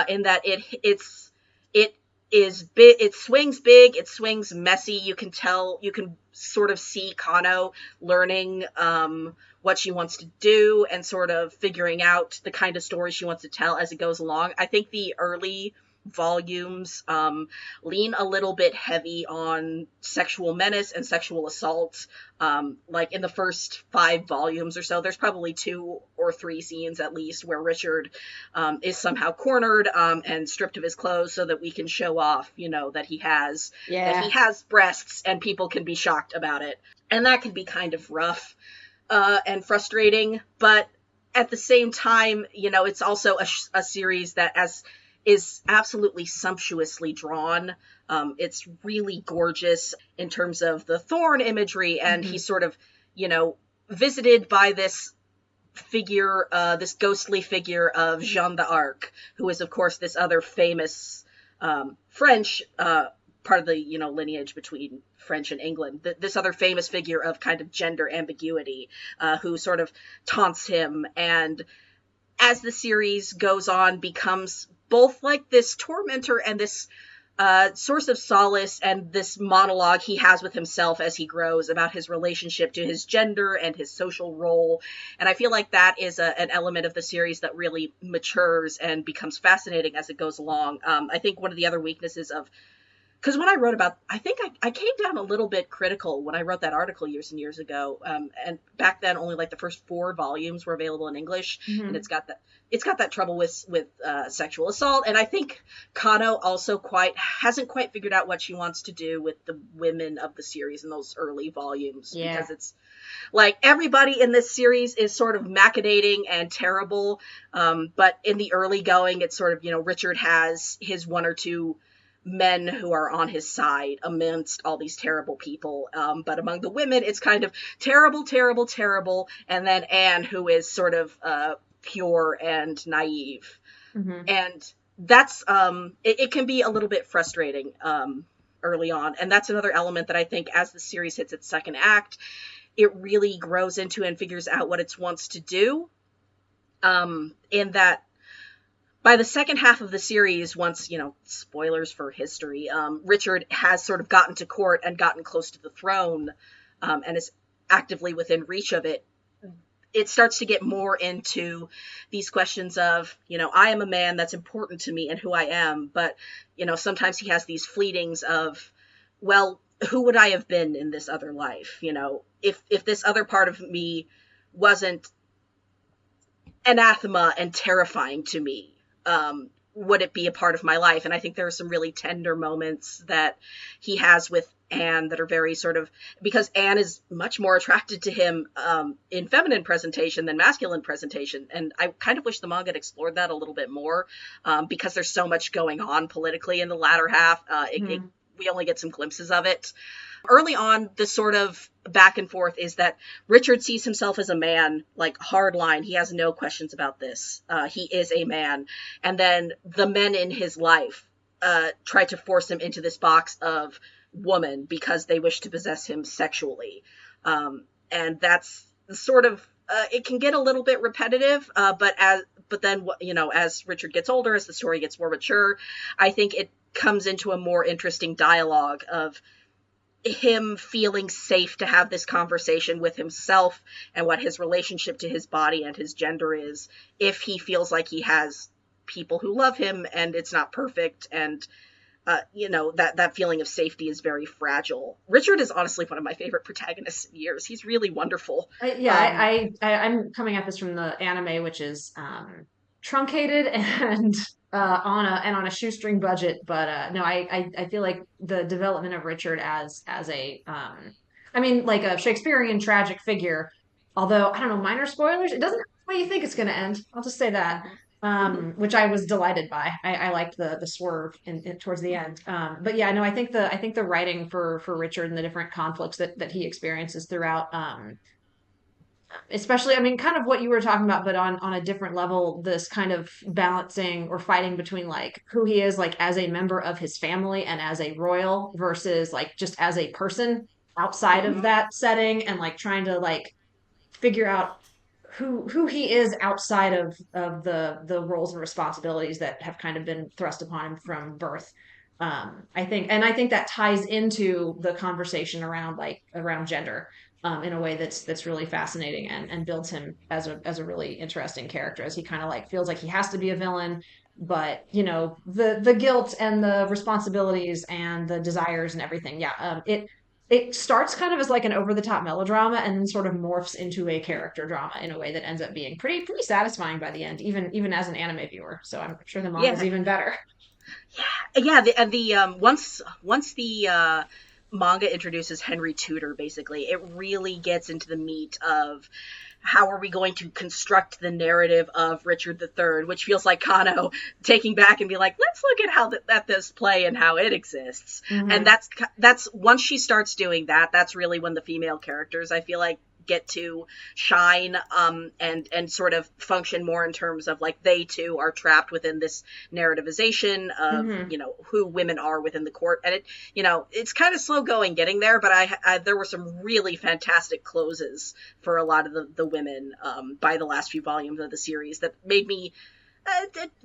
in that it is big, it swings big, it swings messy. You can tell, you can sort of see Kano learning what she wants to do and sort of figuring out the kind of story she wants to tell as it goes along. I think the early volumes lean a little bit heavy on sexual menace and sexual assault. Like in the first 5 volumes or so, there's probably 2 or 3 scenes at least where Richard is somehow cornered and stripped of his clothes so that we can show off, that he has Yeah. breasts and people can be shocked about it, and that can be kind of rough and frustrating. But at the same time, it's also a series that is absolutely sumptuously drawn. It's really gorgeous in terms of the thorn imagery, and Mm-hmm. he's sort of, visited by this figure, this ghostly figure of Jeanne d'Arc, who is, of course, this other famous French, part of the, lineage between French and England, this other famous figure of kind of gender ambiguity, who sort of taunts him, and as the series goes on, becomes both like this tormentor and this source of solace, and this monologue he has with himself as he grows about his relationship to his gender and his social role. And I feel like that is an element of the series that really matures and becomes fascinating as it goes along. I think one of the other weaknesses of, because when I wrote about, I think I came down a little bit critical when I wrote that article years and years ago. And back then, only like the first 4 volumes were available in English, and Mm-hmm. it's got that trouble with sexual assault. And I think Kano also hasn't quite figured out what she wants to do with the women of the series in those early volumes, Yeah. because it's like everybody in this series is sort of machinating and terrible. But in the early going, it's sort of, Richard has his 1 or 2 men who are on his side amidst all these terrible people. But among the women, it's kind of terrible, terrible, terrible. And then Anne, who is sort of pure and naive. Mm-hmm. And that's, it can be a little bit frustrating early on. And that's another element that I think as the series hits its second act, it really grows into and figures out what it wants to do. In that, by the second half of the series, once, spoilers for history, Richard has sort of gotten to court and gotten close to the throne, and is actively within reach of it. It starts to get more into these questions of, I am a man, that's important to me and who I am. But, sometimes he has these fleetings of, well, who would I have been in this other life? If this other part of me wasn't anathema and terrifying to me, would it be a part of my life? And I think there are some really tender moments that he has with Anne that are very sort of, because Anne is much more attracted to him in feminine presentation than masculine presentation. And I kind of wish the manga had explored that a little bit more, because there's so much going on politically in the latter half. We only get some glimpses of it. Early on, the sort of back and forth is that Richard sees himself as a man, like hardline. He has no questions about this. He is a man. And then the men in his life try to force him into this box of woman because they wish to possess him sexually. And that's sort of, it can get a little bit repetitive, but then, as Richard gets older, as the story gets more mature, I think it comes into a more interesting dialogue of him feeling safe to have this conversation with himself and what his relationship to his body and his gender is, if he feels like he has people who love him and it's not perfect. And that feeling of safety is very fragile. Richard is honestly one of my favorite protagonists in years. He's really wonderful. I'm coming at this from the anime, which is truncated and on a shoestring budget. But no, I feel like the development of Richard as a I mean, like a Shakespearean tragic figure. Although I don't know, minor spoilers. It doesn't end the way you think it's going to end. I'll just say that. Mm-hmm. Mm-hmm. Which I was delighted by. I liked the swerve towards the end. But yeah, no, I think the writing for Richard and the different conflicts that he experiences throughout especially, I mean, kind of what you were talking about, but on a different level, this kind of balancing or fighting between like who he is like as a member of his family and as a royal versus like just as a person outside of Hmm. that setting, and like trying to like figure out who he is outside of the roles and responsibilities that have kind of been thrust upon him from birth. I think that ties into the conversation around like around gender, in a way that's really fascinating, and builds him as a really interesting character, as he kind of like feels like he has to be a villain, but you know the guilt and the responsibilities and the desires and everything. Yeah, it starts kind of as like an over the top melodrama and then sort of morphs into a character drama in a way that ends up being pretty satisfying by the end, even as an anime viewer. So I'm sure the manga's Yeah, even better. yeah. The once the manga introduces Henry Tudor, basically, it really gets into the meat of how are we going to construct the narrative of Richard III, which feels like Kano taking back and be like, let's look at how at this play and how it exists. And Hmm. that's once she starts doing that, that's really when the female characters, I feel like, get to shine, and sort of function more in terms of like they too are trapped within this narrativization of, Hmm. who women are within the court. And it's kind of slow going getting there, but I there were some really fantastic closes for a lot of the women, by the last few volumes of the series, that made me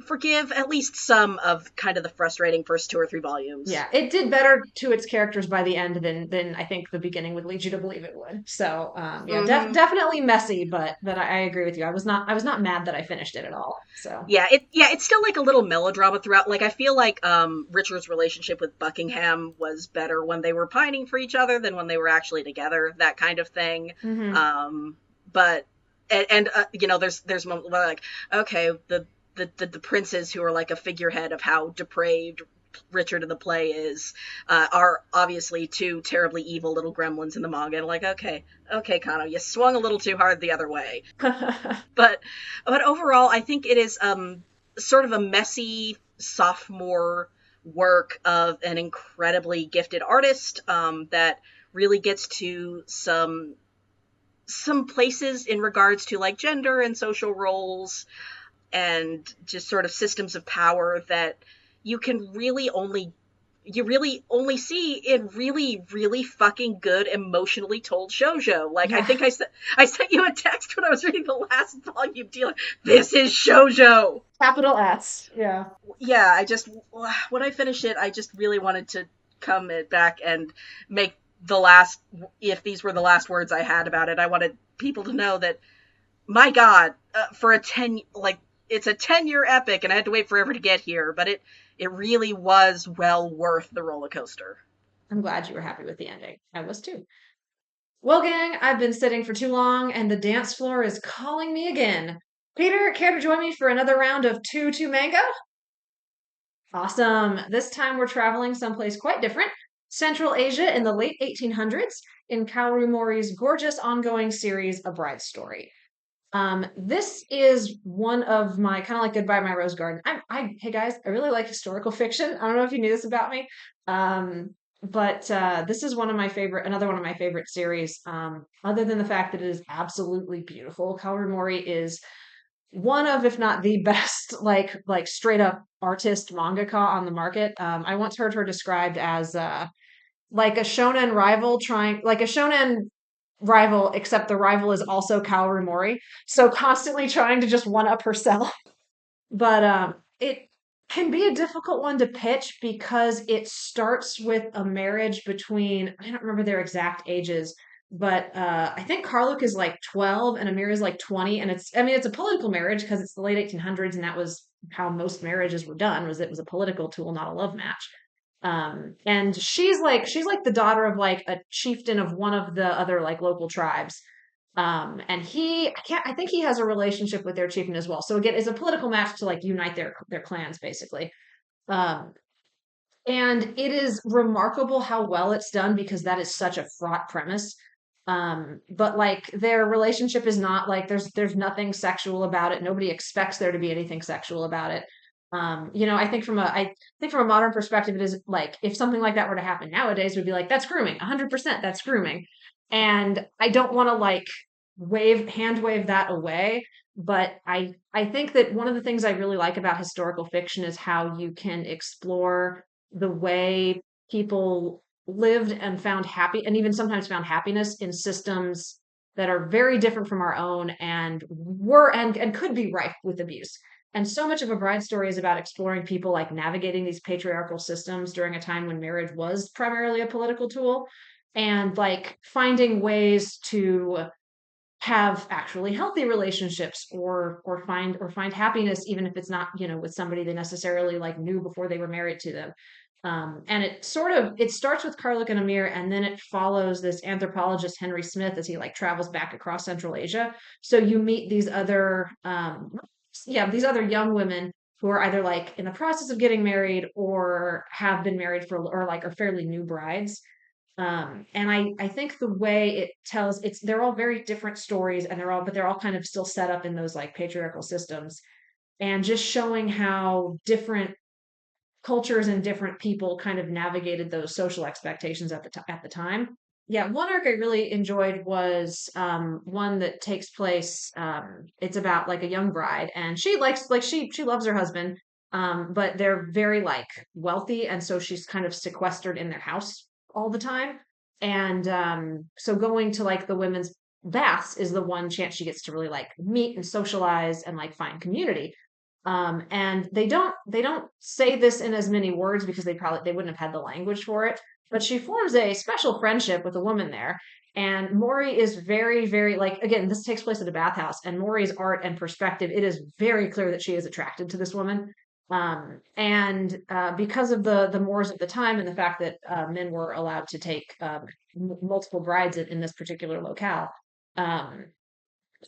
forgive at least some of kind of the frustrating first two or three volumes. Yeah, it did better to its characters by the end than I think the beginning would lead you to believe it would. So yeah, Hmm. definitely messy, but I agree with you. I was not mad that I finished it at all. So It's still like a little melodrama throughout. Like I feel like Richard's relationship with Buckingham was better when they were pining for each other than when they were actually together, that kind of thing. hmm. Um but and there's moments where like, okay, the princes who are like a figurehead of how depraved Richard in the play is, are obviously two terribly evil little gremlins in the manga, and like, okay, Kano, you swung a little too hard the other way. but but overall, I think it is sort of a messy sophomore work of an incredibly gifted artist, that really gets to some places in regards to like gender and social roles and just sort of systems of power that you can really only see in really, really fucking good emotionally told shoujo. Like, I Yeah, think I sent you a text when I was reading the last volume, dealer. This is shoujo. capital S. Yeah. Yeah, when I finished it, I just really wanted to come back and make the last, if these were the last words I had about it, I wanted people to know that, my God, for it's a 10-year epic, and I had to wait forever to get here, but it really was well worth the roller coaster. I'm glad you were happy with the ending. I was too. Well, gang, I've been sitting for too long and the dance floor is calling me again. Peter, care to join me for another round of two manga? Awesome. This time we're traveling someplace quite different. Central Asia in the late 1800s, in Kaoru Mori's gorgeous ongoing series, A Bride's Story. This is one of my kind of like Goodbye My Rose Garden. Hey guys, I really like historical fiction. I don't know if you knew this about me. Um, but this is another one of my favorite series. Other than the fact that it is absolutely beautiful, Kaoru Mori is one of, if not the best, like straight up artist mangaka on the market. I once heard her described as like a shonen rival trying like a shonen rival, except the rival is also Kaoru Mori. So constantly trying to just one up herself. But it can be a difficult one to pitch because it starts with a marriage between, I don't remember their exact ages, but I think Karluk is like 12 and Amir is like 20. And it's a political marriage because it's the late 1800s and that was how most marriages were done, was it was a political tool, not a love match. And she's like the daughter of like a chieftain of one of the other like local tribes. And I think he has a relationship with their chieftain as well. So again, it's a political match to like unite their clans basically. Um, and it is remarkable how well it's done because that is such a fraught premise. But like their relationship is not like there's nothing sexual about it. Nobody expects there to be anything sexual about it. I think from a modern perspective, it is like if something like that were to happen nowadays, we'd be like, that's grooming, 100%, that's grooming. And I don't want to like hand wave that away. But I think that one of the things I really like about historical fiction is how you can explore the way people lived and found happy, and even sometimes found happiness in systems that are very different from our own, and and could be rife with abuse. And so much of a bride story is about exploring people like navigating these patriarchal systems during a time when marriage was primarily a political tool, and like finding ways to have actually healthy relationships, or find happiness, even if it's not, with somebody they necessarily like knew before they were married to them. And it starts with Karlik and Amir, and then it follows this anthropologist Henry Smith as he like travels back across Central Asia. So you meet these other these other young women who are either like in the process of getting married, or have been married for, or like are fairly new brides. And I think the way it tells, they're all very different stories, and they're all kind of still set up in those like patriarchal systems, and just showing how different cultures and different people kind of navigated those social expectations at the time. Yeah, one arc I really enjoyed was one that takes place. It's about like a young bride, and she likes like she loves her husband, but they're very like wealthy, and so she's kind of sequestered in their house all the time. And so going to like the women's baths is the one chance she gets to really like meet and socialize and like find community. And they don't say this in as many words because they wouldn't have had the language for it. But she forms a special friendship with a woman there. And Mori is very, very like, again, this takes place at a bathhouse, and Mori's art and perspective, it is very clear that she is attracted to this woman. And because of the mores of the time, and the fact that men were allowed to take multiple brides in this particular locale, um,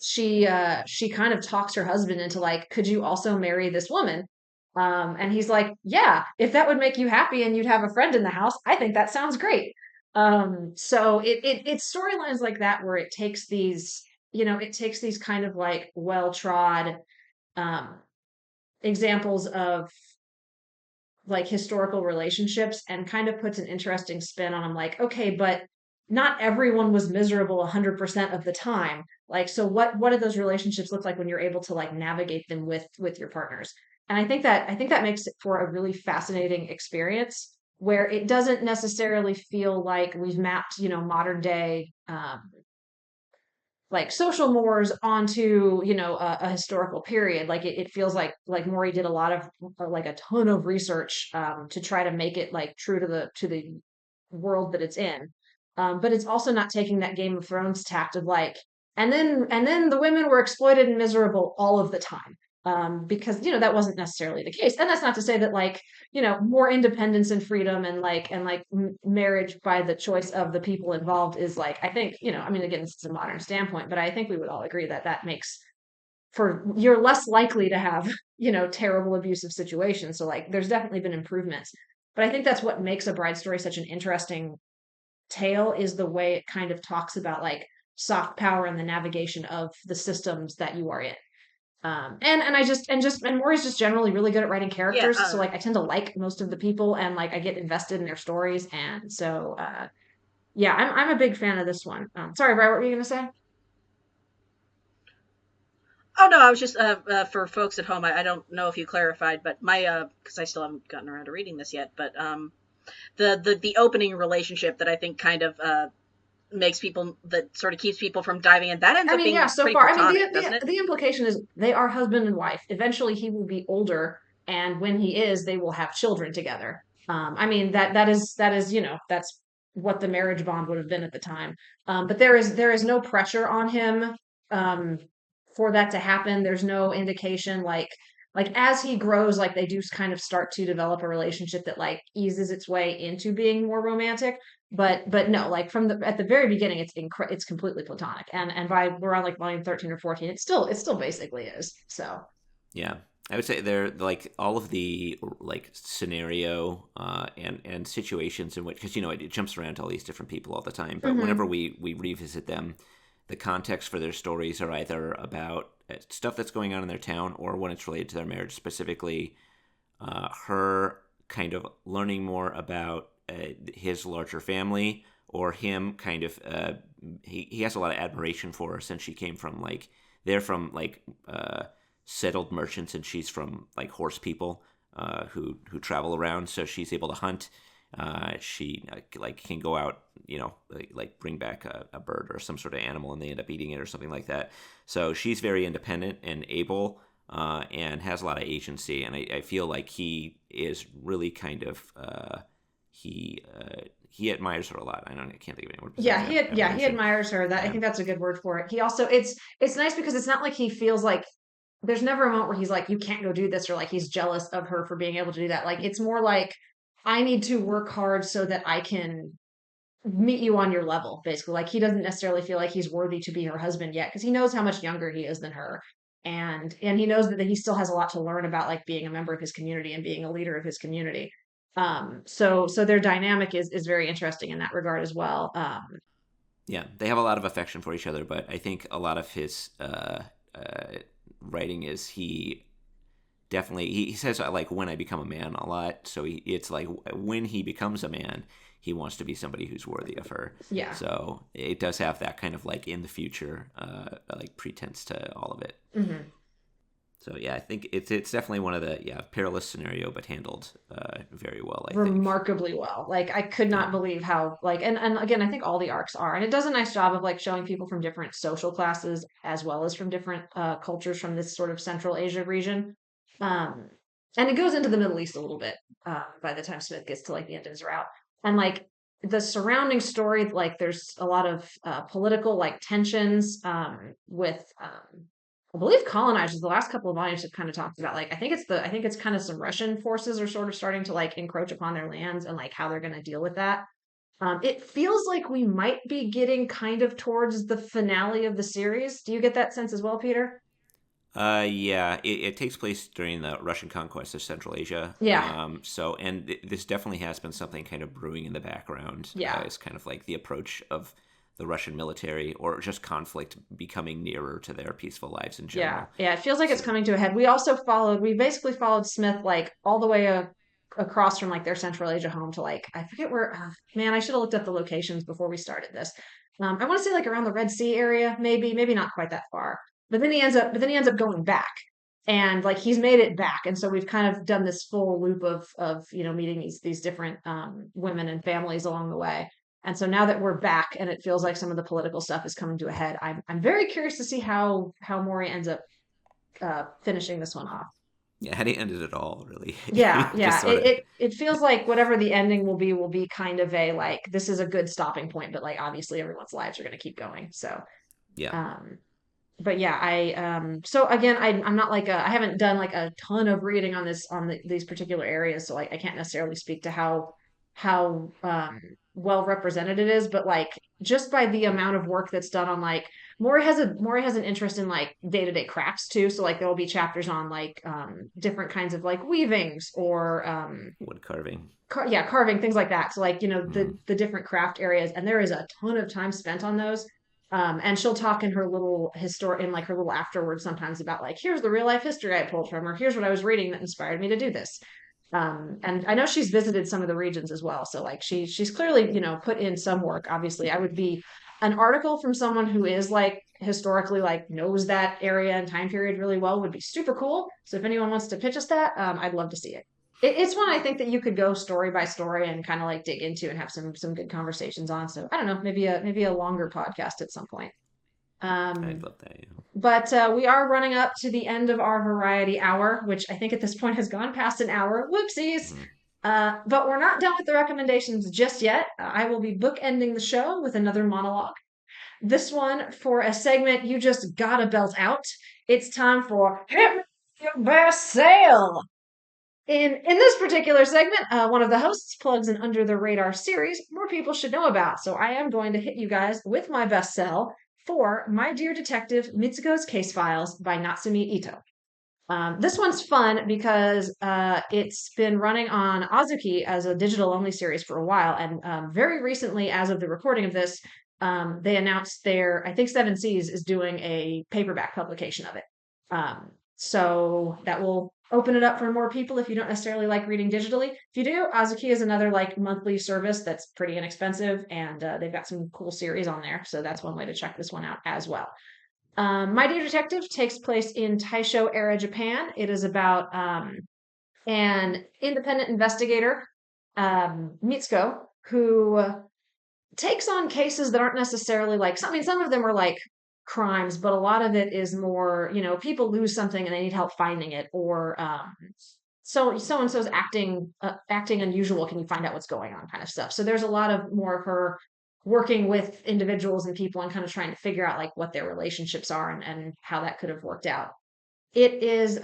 she kind of talks her husband into like, could you also marry this woman? And he's like, yeah, if that would make you happy and you'd have a friend in the house, I think that sounds great. So it's storylines like that where it takes these kind of like well trod um examples of like historical relationships, and kind of puts an interesting spin on them, like, okay, but not everyone was miserable 100% of the time. Like, so what do those relationships look like when you're able to like navigate them with your partners? And I think that makes it for a really fascinating experience, where it doesn't necessarily feel like we've mapped, modern day like social mores onto, a historical period. Like it feels like Maury did a lot of like a ton of research to try to make it like true to the world that it's in. But it's also not taking that Game of Thrones tact of like, and then the women were exploited and miserable all of the time. Because that wasn't necessarily the case. And that's not to say that like, more independence and freedom, and like marriage by the choice of the people involved is like, I think, I mean, again, this is a modern standpoint, but I think we would all agree that that makes for you're less likely to have, terrible abusive situations. So like there's definitely been improvements. But I think that's what makes A Bride Story such an interesting tale, is the way it kind of talks about like soft power and the navigation of the systems that you are in. And Maury's just generally really good at writing Yeah, characters. So like I tend to like most of the people, and like I get invested in their stories. And so yeah, I'm a big fan of this one. Sorry, Brian, what were you gonna say? oh no, I was just for folks at home. I don't know if you clarified, but my because I still haven't gotten around to reading this yet. But the opening relationship that I think kind of makes people, that sort of keeps people from diving in, that ends I up mean, yeah, being so pretty far. I mean, platonic, doesn't it? the implication is they are husband and wife. Eventually, he will be older, and when he is, they will have children together. I mean, that is that's what the marriage bond would have been at the time. But there is no pressure on him um, for that to happen. There's no indication like as he grows, like they do kind of start to develop a relationship that like eases its way into being more romantic. But no, like from the at the very beginning, it's completely platonic, and by we're on like volume 13 or 14, it still basically is. So Yeah, I would say they're like all of the like scenario and situations in which, because it jumps around to all these different people all the time. But hmm whenever we revisit them, the context for their stories are either about stuff that's going on in their town, or when it's related to their marriage specifically. Her kind of learning more about his larger family, or him kind of he has a lot of admiration for her since she came from like they're from like settled merchants and she's from like horse people who travel around, so she's able to hunt. She like can go out, like bring back a bird or some sort of animal, and they end up eating it or something like that. So she's very independent and able, and has a lot of agency. And I feel like he is really kind of he admires her a lot. I can't think of any word. He admires her. That I think that's a good word for it. He also it's nice because it's not like he feels like there's never a moment where he's like, you can't go do this, or like he's jealous of her for being able to do that. Like it's more like, I need to work hard so that I can meet you on your level, basically. Like he doesn't necessarily feel like he's worthy to be her husband yet because he knows how much younger he is than her. And he knows that he still has a lot to learn about like being a member of his community and being a leader of his community. So their dynamic is very interesting in that regard as well. Yeah, they have a lot of affection for each other, but I think a lot of his writing is he says like when I become a man a lot. So it's like when he becomes a man, he wants to be somebody who's worthy of her. Yeah. So it does have that kind of like in the future, like pretense to all of it. Mm-hmm. So yeah, I think it's definitely one of the perilous scenario, but handled very well. I think Remarkably well. Like I could not believe how like and again I think all the arcs are, and it does a nice job of like showing people from different social classes as well as from different cultures from this sort of Central Asia region. Um, and it goes into the Middle East a little bit by the time Smith gets to like the end of his route, and like the surrounding story, like there's a lot of political like tensions with I believe colonizers. The last couple of volumes have kind of talked about like I think it's kind of some Russian forces are sort of starting to like encroach upon their lands and like how they're going to deal with that. It feels like we might be getting kind of towards the finale of the series. Do you get that sense as well, Peter? Yeah, it takes place during the Russian conquest of Central Asia. Yeah. So, and this definitely has been something kind of brewing in the background. Yeah. It's kind of like the approach of the Russian military or just conflict becoming nearer to their peaceful lives in general. Yeah. It feels like it's coming to a head. We basically followed Smith like all the way across from like their Central Asia home to like, I forget where, man, I should have looked up the locations before we started this. I want to say like around the Red Sea area, maybe not quite that far. But then he ends up going back, and like he's made it back, and so we've kind of done this full loop of meeting these different women and families along the way. And so now that we're back, and it feels like some of the political stuff is coming to a head, I'm very curious to see how Maury ends up finishing this one off. Yeah, had he ended it all, really. Yeah. Sort of, It feels like whatever the ending will be kind of a like this is a good stopping point, but like obviously everyone's lives are going to keep going. So yeah. um, but yeah, so again, I'm not like I haven't done like a ton of reading on these particular areas, so like I can't necessarily speak to how well represented it is, but like just by the amount of work that's done on like Maury has an interest in like day-to-day crafts too, so like there will be chapters on like different kinds of like weavings or Wood carving. carving, things like that. So like the different craft areas, and there is a ton of time spent on those. And she'll talk in her little like her little afterwards sometimes about like, here's the real life history I pulled from, or here's what I was reading that inspired me to do this. And I know she's visited some of the regions as well. So like she's clearly, put in some work. Obviously, I would be an article from someone who is like historically like knows that area and time period really well would be super cool. So if anyone wants to pitch us that, I'd love to see it. It's one I think that you could go story by story and kind of like dig into and have some good conversations on. So I don't know, maybe a longer podcast at some point. I'd love that. Yeah. But we are running up to the end of our variety hour, which I think at this point has gone past an hour. Whoopsies. But we're not done with the recommendations just yet. I will be bookending the show with another monologue. This one for a segment you just gotta belt out. It's time for Hit Me Your Best Sale. In this particular segment, one of the hosts plugs an under the radar series more people should know about. So I am going to hit you guys with my best sell for My Dear Detective Mitsuko's Case Files by Natsumi Ito. This one's fun because it's been running on Azuki as a digital only series for a while, and very recently, as of the recording of this, they announced I think Seven Seas is doing a paperback publication of it. So that will open it up for more people if you don't necessarily like reading digitally. If you do, Azuki is another like monthly service that's pretty inexpensive, and they've got some cool series on there. So that's one way to check this one out as well. My Dear Detective takes place in Taisho era Japan. It is about an independent investigator, Mitsuko, who takes on cases that aren't necessarily like, I mean, some of them are like crimes, but a lot of it is more, people lose something and they need help finding it, or so and so's acting unusual. Can you find out what's going on, kind of stuff. So there's a lot of more of her working with individuals and people and kind of trying to figure out like what their relationships are and how that could have worked out. It is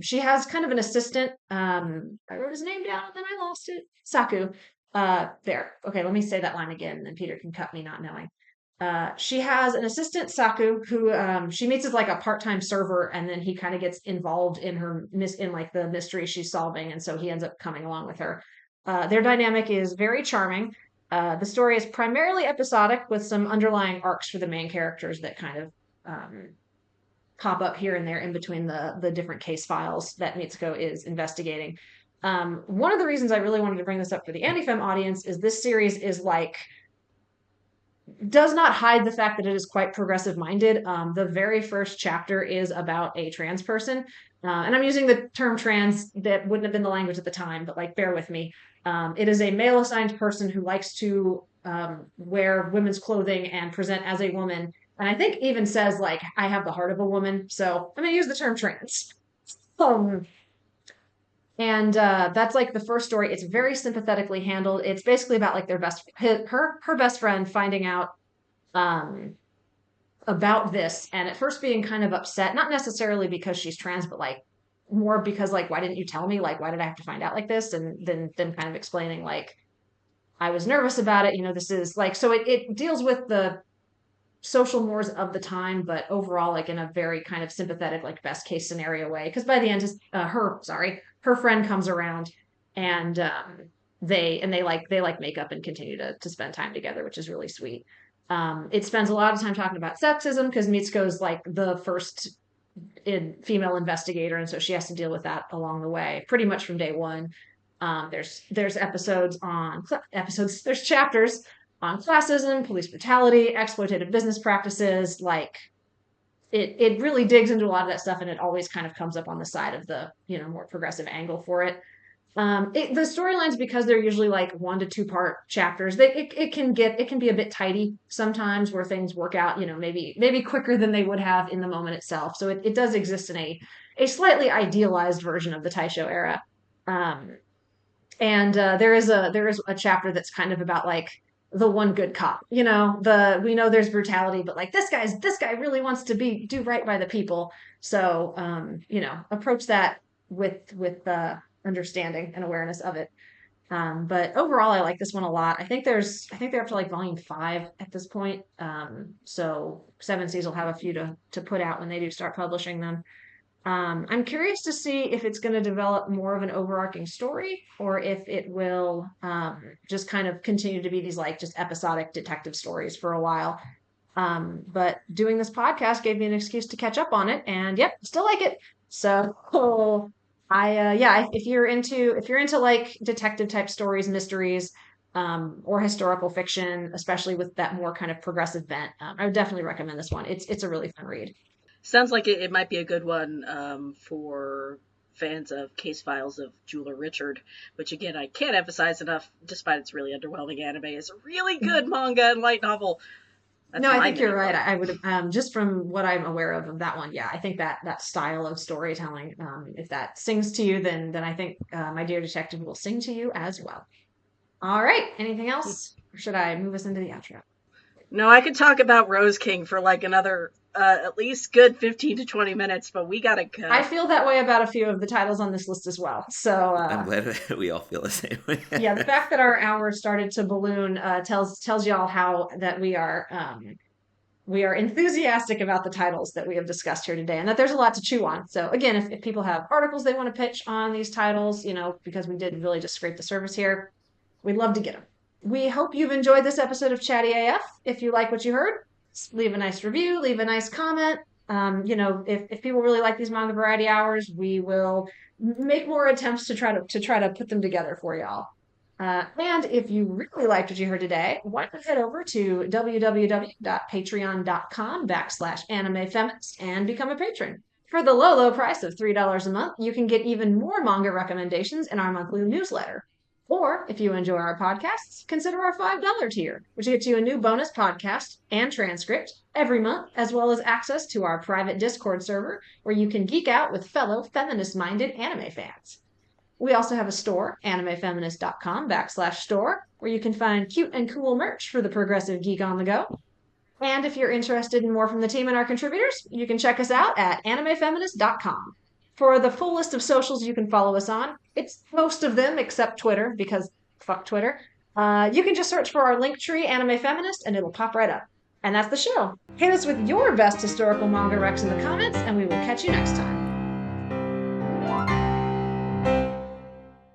she has kind of an assistant. I wrote his name down and then I lost it. Saku. There. Okay, let me say that line again, and then Peter can cut me not knowing. She has an assistant, Saku, who she meets as like a part-time server, and then he kind of gets involved in in like the mystery she's solving, and so he ends up coming along with her. Their dynamic is very charming. The story is primarily episodic with some underlying arcs for the main characters that kind of pop up here and there in between the different case files that Mitsuko is investigating. One of the reasons I really wanted to bring this up for the Anti-Fem audience is this series is like does not hide the fact that it is quite progressive minded. The very first chapter is about a trans person. And I'm using the term trans that wouldn't have been the language at the time, but like, bear with me. It is a male assigned person who likes to wear women's clothing and present as a woman. And I think even says, like, I have the heart of a woman. So I'm going to use the term trans. Um, and that's like the first story. It's very sympathetically handled. It's basically about like her best friend finding out um, about this, and at first being kind of upset, not necessarily because she's trans, but like more because like, why didn't you tell me? Like, why did I have to find out like this? And then them kind of explaining like, I was nervous about it. This is like, so it deals with the social mores of the time, but overall like in a very kind of sympathetic, like best case scenario way. Because by the end, her friend comes around, and they make up and continue to spend time together, which is really sweet. It spends a lot of time talking about sexism because Mitsuko's like the first female investigator, and so she has to deal with that along the way, pretty much from day one. There's there's chapters on classism, police brutality, exploitative business practices. Like it really digs into a lot of that stuff, and it always kind of comes up on the side of the more progressive angle for it. The storylines, because they're usually like 1 to 2 part chapters, it can be a bit tidy sometimes where things work out, maybe quicker than they would have in the moment itself. So it does exist in a slightly idealized version of the Taisho era. Um, and there is a chapter that's kind of about like the one good cop. We know there's brutality, but like this guy really wants to do right by the people. So approach that with understanding and awareness of it. But overall, I like this one a lot. I think they're up to like volume 5 at this point. So Seven Seas will have a few to put out when they do start publishing them. I'm curious to see if it's going to develop more of an overarching story, or if it will just kind of continue to be these like just episodic detective stories for a while. But doing this podcast gave me an excuse to catch up on it, and yep, still like it. So if you're into like detective type stories, mysteries, or historical fiction, especially with that more kind of progressive bent, I would definitely recommend this one. It's a really fun read. Sounds like it might be a good one for fans of Case Files of Jeweler Richard, which again I can't emphasize enough, despite its really underwhelming anime, is a really good manga and light novel. No, I think you're right. I would, just from what I'm aware of that one, yeah, I think that style of storytelling, if that sings to you, then I think My Dear Detective will sing to you as well. All right, anything else? Or should I move us into the outro? No, I could talk about Rose King for like another at least good 15 to 20 minutes, but we gotta go. I feel that way about a few of the titles on this list as well. So I'm glad that we all feel the same way. Yeah, the fact that our hour started to balloon tells y'all how that we are enthusiastic about the titles that we have discussed here today, and that there's a lot to chew on. So again, if people have articles they want to pitch on these titles, because we did really just scrape the surface here, we'd love to get them. We hope you've enjoyed this episode of Chatty AF. If you like what you heard, leave a nice review, leave a nice comment. If people really like these manga variety hours, we will make more attempts to try to put them together for y'all. And if you really liked what you heard today, why not head over to www.patreon.com/animefeminist and become a patron. For the low price of $3 a month, you can get even more manga recommendations in our monthly newsletter. Or if you enjoy our podcasts, consider our $5 tier, which gets you a new bonus podcast and transcript every month, as well as access to our private Discord server where you can geek out with fellow feminist-minded anime fans. We also have a store, animefeminist.com/store, where you can find cute and cool merch for the progressive geek on the go. And if you're interested in more from the team and our contributors, you can check us out at animefeminist.com. For the full list of socials you can follow us on, it's most of them except Twitter, because fuck Twitter. You can just search for our link tree, Anime Feminist, and it'll pop right up. And that's the show. Hit us with your best historical manga recs in the comments, and we will catch you next time.